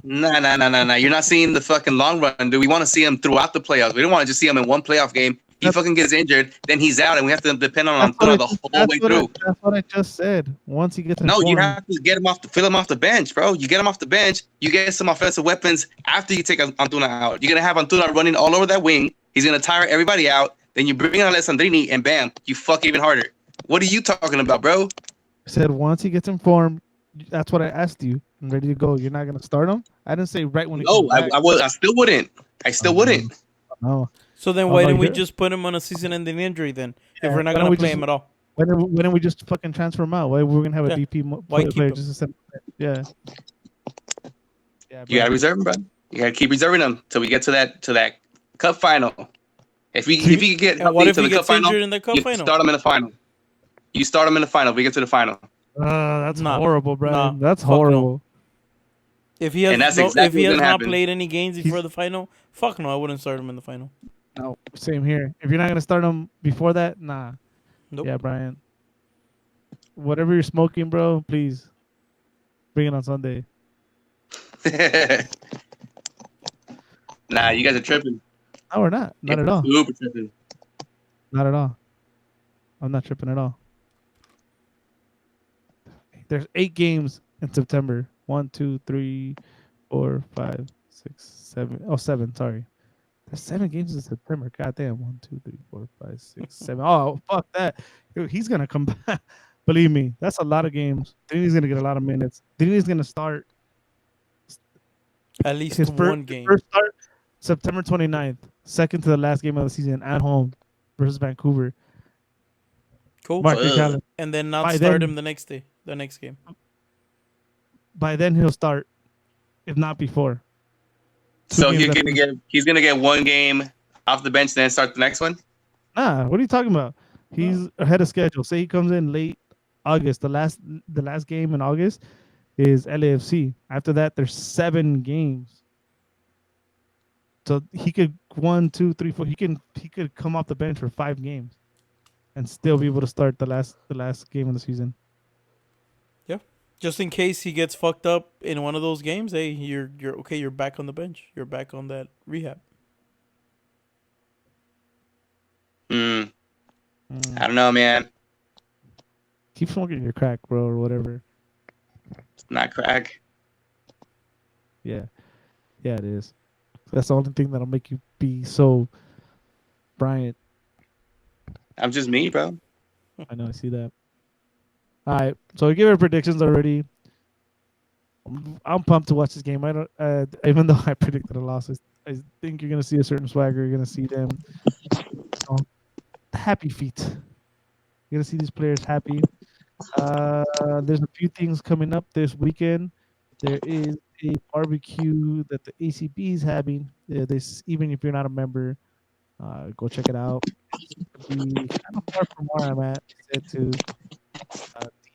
Nah. You're not seeing the fucking long run, dude. We want to see him throughout the playoffs. We don't want to just see him in one playoff game. He That's, fucking gets injured, then he's out, and we have to depend on that's what I Antuna the just whole way through. that's what I just said. Once he gets No, you informed, have to get him off, fill him off the bench, bro. You get him off the bench. You get some offensive weapons after you take Antuna out. You're gonna have Antuna running all over that wing. He's gonna tire everybody out. Then you bring in Alessandrini, and bam, you fuck even harder. What are you talking about, bro? I said once he gets informed, that's what I asked you. I'm ready to go. You're not gonna start him. I didn't say right when he comes No, back. I would. I still wouldn't. I still wouldn't. No. So then Oh, why no, didn't we you're- just put him on a season-ending injury then? Yeah, If we're not why don't gonna we play just- him at all. Why didn't we just fucking transfer him out? Why we're gonna have a Yeah. DP Why keep player him? just to send? Yeah. Yeah. You gotta bro. reserve him, bro. You gotta keep reserving him till we get to that cup final. If we get And what healthy if to he the cup gets final, injured in the cup you final? start him in the final. You start him in the final. If we get to the final. That's Nah. horrible, bro. Nah. That's Fuck no. horrible. If he has And that's if exactly he what's has gonna not happen. played any games before He's- the final, fuck no, I wouldn't start him in the final. No, same here. If you're not gonna start him before that, nah. Nope. Yeah, Brian. Whatever you're smoking, bro, please bring it on Sunday. Nah, you guys are tripping. No, we're not. Not at all. Super tripping. Not at all. I'm not tripping at all. There's 8 games in September. 1, 2, 3, 4, 5, 6, 7. Oh, 7. Sorry. There's 7 games in September. God damn. 1, 2, 3, 4, 5, 6, 7. Oh, fuck that. Dude, he's gonna come back. Believe me, that's a lot of games. Dini's gonna get a lot of minutes. Dini's gonna start At least his one game. first start September 29th, second to the last game of the season at home versus Vancouver. Cool. Mark your Ugh. calendar. And then not By start then- him the next day, the next game. By then he'll start, if not before. So games he's gonna get one game off the bench, then start the next one. Nah, what are you talking about? He's ahead of schedule. Say he comes in late August. The last game in August is LAFC. After that, there's 7 games. So he could 1, 2, 3, 4. He could come off the bench for 5 games, and still be able to start the last game of the season. Yeah. Just in case he gets fucked up in one of those games, hey, you're okay. You're back on the bench. You're back on that rehab. Hmm. Mm. I don't know, man. Keep smoking your crack, bro, or whatever. It's not crack. Yeah, yeah, it is. That's the only thing that'll make you be so Bryant. I'm just me, bro. I know, I see that. All right, so we gave our predictions already. I'm pumped to watch this game. I don't, even though I predicted a loss, I think you're gonna see a certain swagger. You're gonna see them, know, happy feet. You're gonna see these players happy. There's a few things coming up this weekend. There is a barbecue that the ACB is having. This, even if you're not a member, go check it out. It's gonna be kind of far from where I'm at. He said to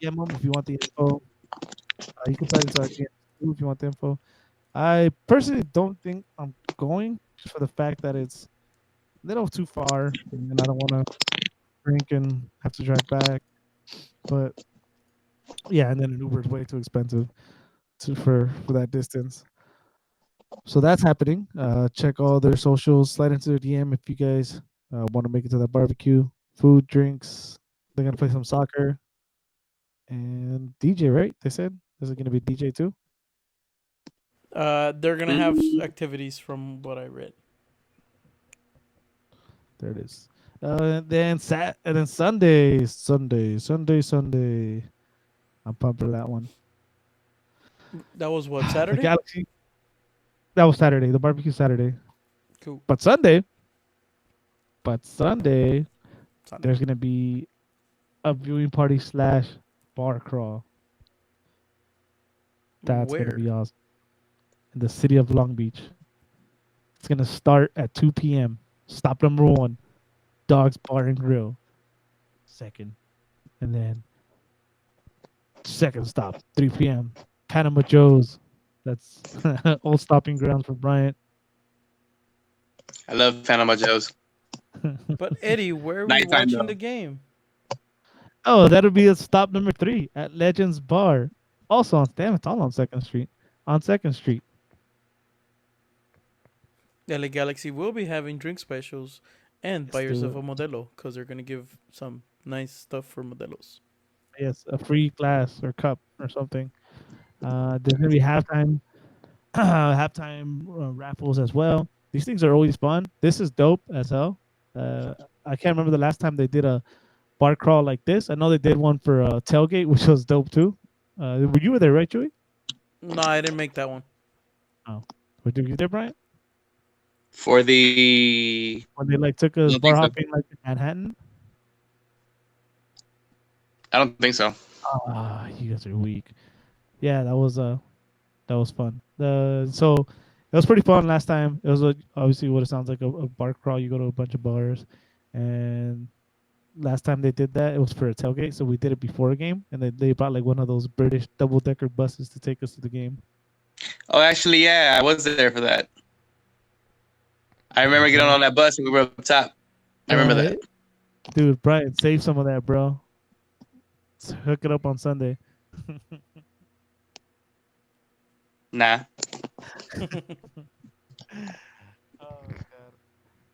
DM them if you want the info. You can slide into our DMs too if you want the info. I personally don't think I'm going just for the fact that it's a little too far, and I don't want to drink and have to drive back. But yeah, and then an Uber is way too expensive for that distance. So that's happening. Check all their socials. Slide into their DM if you guys want to make it to that barbecue. Food, drinks. They're gonna play some soccer and DJ. Right? They said there's gonna be DJ too. They're gonna have Mm. activities from what I read. There it is. And then Sunday. I'm pumped for that one. That was what, The Saturday? Galaxy. That was Saturday. The barbecue Saturday. Cool. But Sunday. But Sunday. Sunday. There's gonna be a viewing party slash bar crawl. That's gonna Where? be awesome. In the city of Long Beach. It's gonna start at 2 p.m. Stop number one, Dogs Bar and Grill. Second, and then second stop, 3 p.m. Panama Joe's. That's old stopping grounds for Bryant. I love Panama Joe's. But Eddie, where are we Nighttime watching the though. game? Oh, that'll be a stop number 3 at Legends Bar. Also on, damn, it's all on Second Street. On Second Street. LA Galaxy will be having drink specials and buy Let's do yourself it. a Modelo because they're gonna give some nice stuff for Modelos. Yes, a free glass or cup or something. There's gonna be halftime raffles as well. These things are always fun. This is dope as hell. Uh, I can't remember the last time they did a bar crawl like this. I know they did one for tailgate, which was dope too. You were there, right, Joey? No, I didn't make that one. Oh, were you there, Brian? For the When they like took I us don't bar think so. hopping like in Manhattan? I don't think so. Ah, you guys are weak. Yeah, that was fun. So it was pretty fun last time. It was obviously what it sounds like a bar crawl. You go to a bunch of bars, and last time they did that, it was for a tailgate. So we did it before a game, and they brought like one of those British double decker buses to take us to the game. Oh, actually, yeah, I was there for that. I remember getting on that bus and we were up top. I remember that. Dude, Brian, save some of that, bro. Let's hook it up on Sunday. Nah. Oh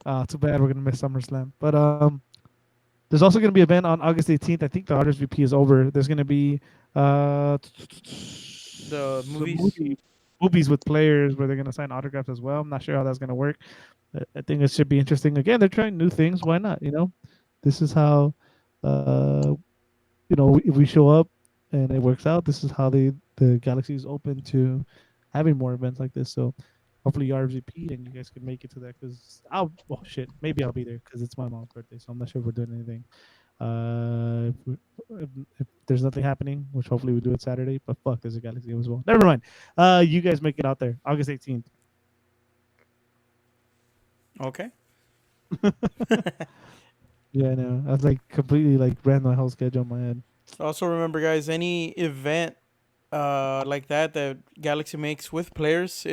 god. Too bad we're gonna miss SummerSlam. But there's also gonna be an event on August 18th. I think the RSVP is over. There's gonna be The some movies. movies with players where they're gonna sign autographs as well. I'm not sure how that's gonna work. I think it should be interesting. Again, they're trying new things. Why not? This is how uh if we show up and it works out, this is how the Galaxy is open to having more events like this. So hopefully you RSVP and you guys can make it to that because maybe I'll be there because it's my mom's birthday. So I'm not sure if we're doing anything. Uh, if, if there's nothing happening, which hopefully we do it Saturday, but fuck, there's a Galaxy game as well. Never mind. You guys make it out there, August 18th. Okay. Yeah, I know. I was like completely like ran my whole schedule in my head. Also remember, guys, any event like that Galaxy makes with players,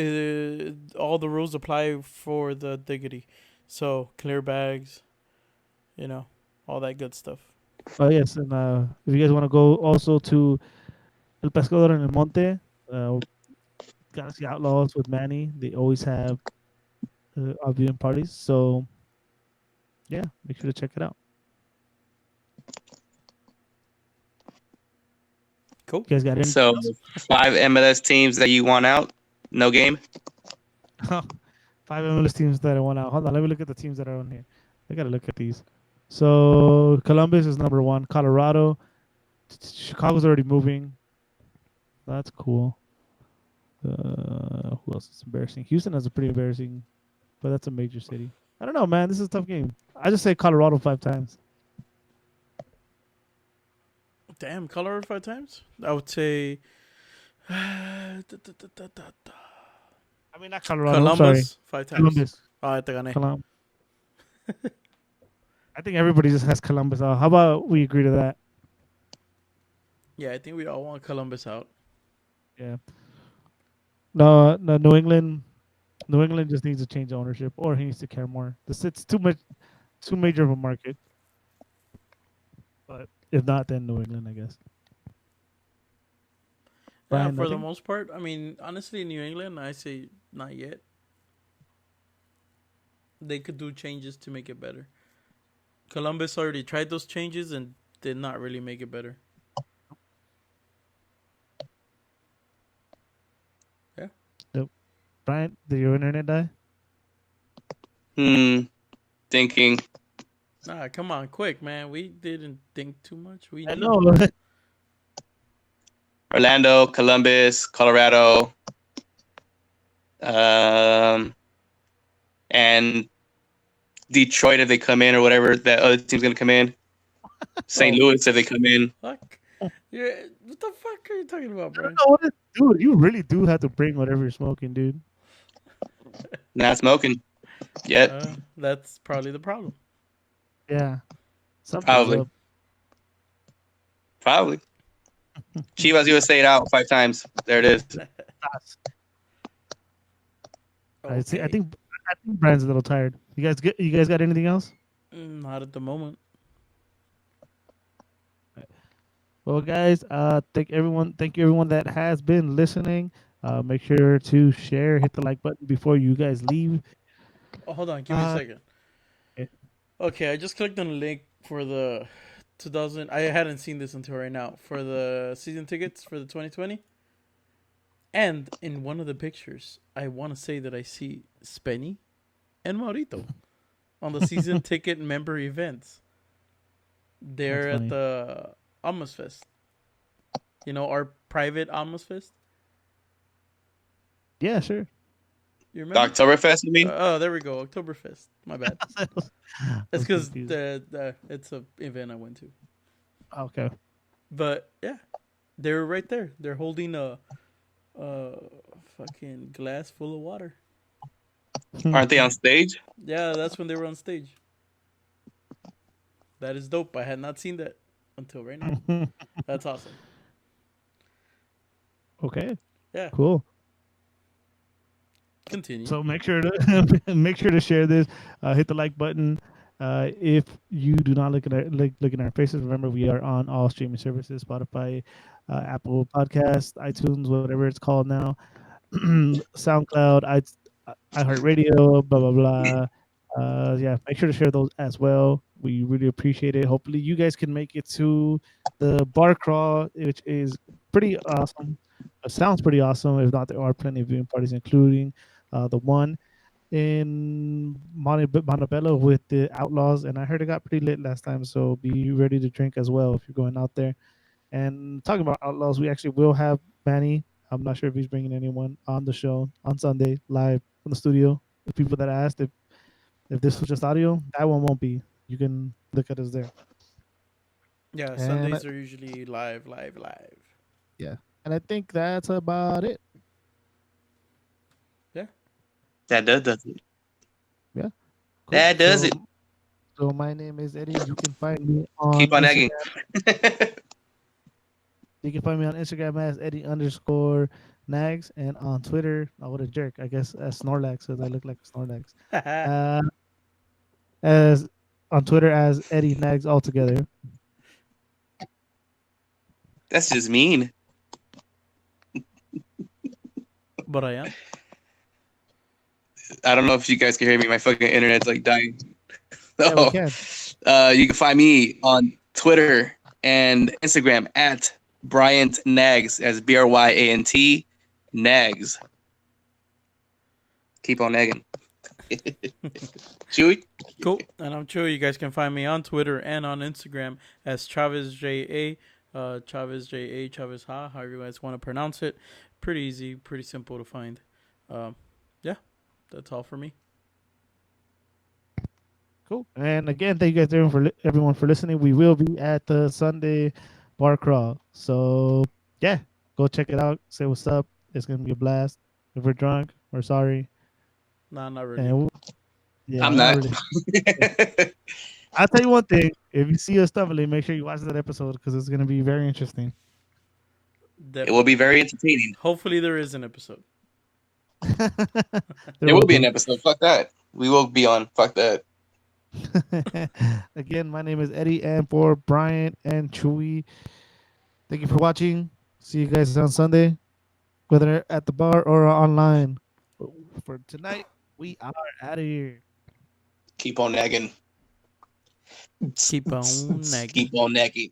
all the rules apply for the diggity. So clear bags, you know, all that good stuff. Oh yes, and if you guys want to go also to El Pescador en el Monte, Galaxy Outlaws with Manny. They always have viewing parties. So yeah, make sure to check it out. Cool. You guys got anything So else? 5 MLS teams that you want out, no game. Five MLS teams that I want out. Hold on, let me look at the teams that are on here. I gotta look at these. So Columbus is number one. Colorado, Chicago's already moving. That's cool. Who else is embarrassing? Houston has a pretty embarrassing, but that's a major city. I don't know, man. This is a tough game. I just say Colorado 5 times. Damn, color 5 times. I would say da, da, da, da. I mean, not Colorado. I'm sorry, Columbus 5 times. Columbus. Ah, te gané. I think everybody just has Columbus out. How about we agree to that? Yeah, I think we all want Columbus out. Yeah. No, no. New England. New England just needs to change ownership, or he needs to care more. It's too much, too major of a market. But if not, then New England, I guess. Yeah, Brian, for the nothing. most part. I mean, honestly, New England, I say not yet. They could do changes to make it better. Columbus already tried those changes and did not really make it better. Yeah. Nope. Brian, did your internet die? Thinking. Nah, come on, quick, man. We didn't think too much. We I knew. know. Orlando, Columbus, Colorado, um, and Detroit if they come in or whatever that other team's gonna come in. St. Oh, Louis if they come in. fuck. Yeah, what the fuck are you talking about, I bro? don't know what dude. You really do have to bring whatever you're smoking, dude. Not smoking yet. That's probably the problem. Yeah, something's Probably. up. Probably. Chivas USA it out 5 times. There it is. I see. Okay. I think Brian's a little tired. You guys got anything else? Not at the moment. Well, guys, thank you everyone that has been listening. Make sure to share, hit the like button before you guys leave. Oh, hold on. Give me a second. Okay. Okay, I just clicked on the link for the 2000. I hadn't seen this until right now for the season tickets for the 2020. And in one of the pictures, I want to say that I see Spenny and Maurito on the season ticket member events. They're That's at funny. the Almas Fest. You know, our private Almas Fest. Yeah, sure. You The remember? Oktoberfest, you mean? Oh, there we go. Oktoberfest. My bad. I It's was because confused. it's a event I went to. Okay. But yeah, they were right there. They're holding a fucking glass full of water. Aren't they on stage? Yeah, that's when they were on stage. That is dope. I had not seen that until right now. That's awesome. Okay. Yeah, Cool. continue. So make sure to make sure to share this. Hit the like button. If you do not look at our faces, remember we are on all streaming services: Spotify, Apple Podcasts, iTunes, whatever it's called now, SoundCloud, iHeartRadio, blah blah blah. Yeah, make sure to share those as well. We really appreciate it. Hopefully, you guys can make it to the bar crawl, which is pretty awesome. It sounds pretty awesome. If not, there are plenty of viewing parties, including the one in Montebello with the Outlaws, and I heard it got pretty lit last time. So be ready to drink as well if you're going out there. And talking about Outlaws, we actually will have Manny. I'm not sure if he's bringing anyone on the show on Sunday live from the studio. The people that asked if this was just audio, that one won't be. You can look at us there. Yeah, And Sundays are usually live. yeah, and I think that's about it. Yeah. That does it. Yeah, cool. That does it. So my name is Eddie. You can find me on Keep on Instagram. nagging. You can find me on Instagram as Eddie_Nags and on Twitter. Oh, what a jerk! I guess as Snorlax because I look like Snorlax. As on Twitter as Eddie Nags altogether. That's just mean. But I am. I don't know if you guys can hear me. My fucking internet's like dying. Yeah, we So, can. you can find me on Twitter and Instagram at Bryant Nags, as BRYANT Nags. Keep on nagging. Chewy? Cool. And I'm Chewy. You guys can find me on Twitter and on Instagram as ChavezJA. ChavezJA, Chavez Ha, however you guys want to pronounce it. Pretty easy, pretty simple to find. Yeah, that's all for me. Cool. And again, thank you guys everyone for listening. We will be at the Sunday bar crawl. So yeah, go check it out. Say what's up. It's gonna be a blast. If we're drunk, we're sorry. Nah, not really. And yeah, I'm not not. really. I'll tell you one thing. If you see us stumbling, make sure you watch that episode because it's gonna be very interesting. It will be very entertaining. Hopefully there is an episode. There will be an episode. Fuck that. We will be on. Fuck that. Again, my name is Eddie, and for Brian and Chewy, thank you for watching. See you guys on Sunday, whether at the bar or online. For tonight, we are out of here. Keep on nagging. Keep on nagging. Keep on nagging.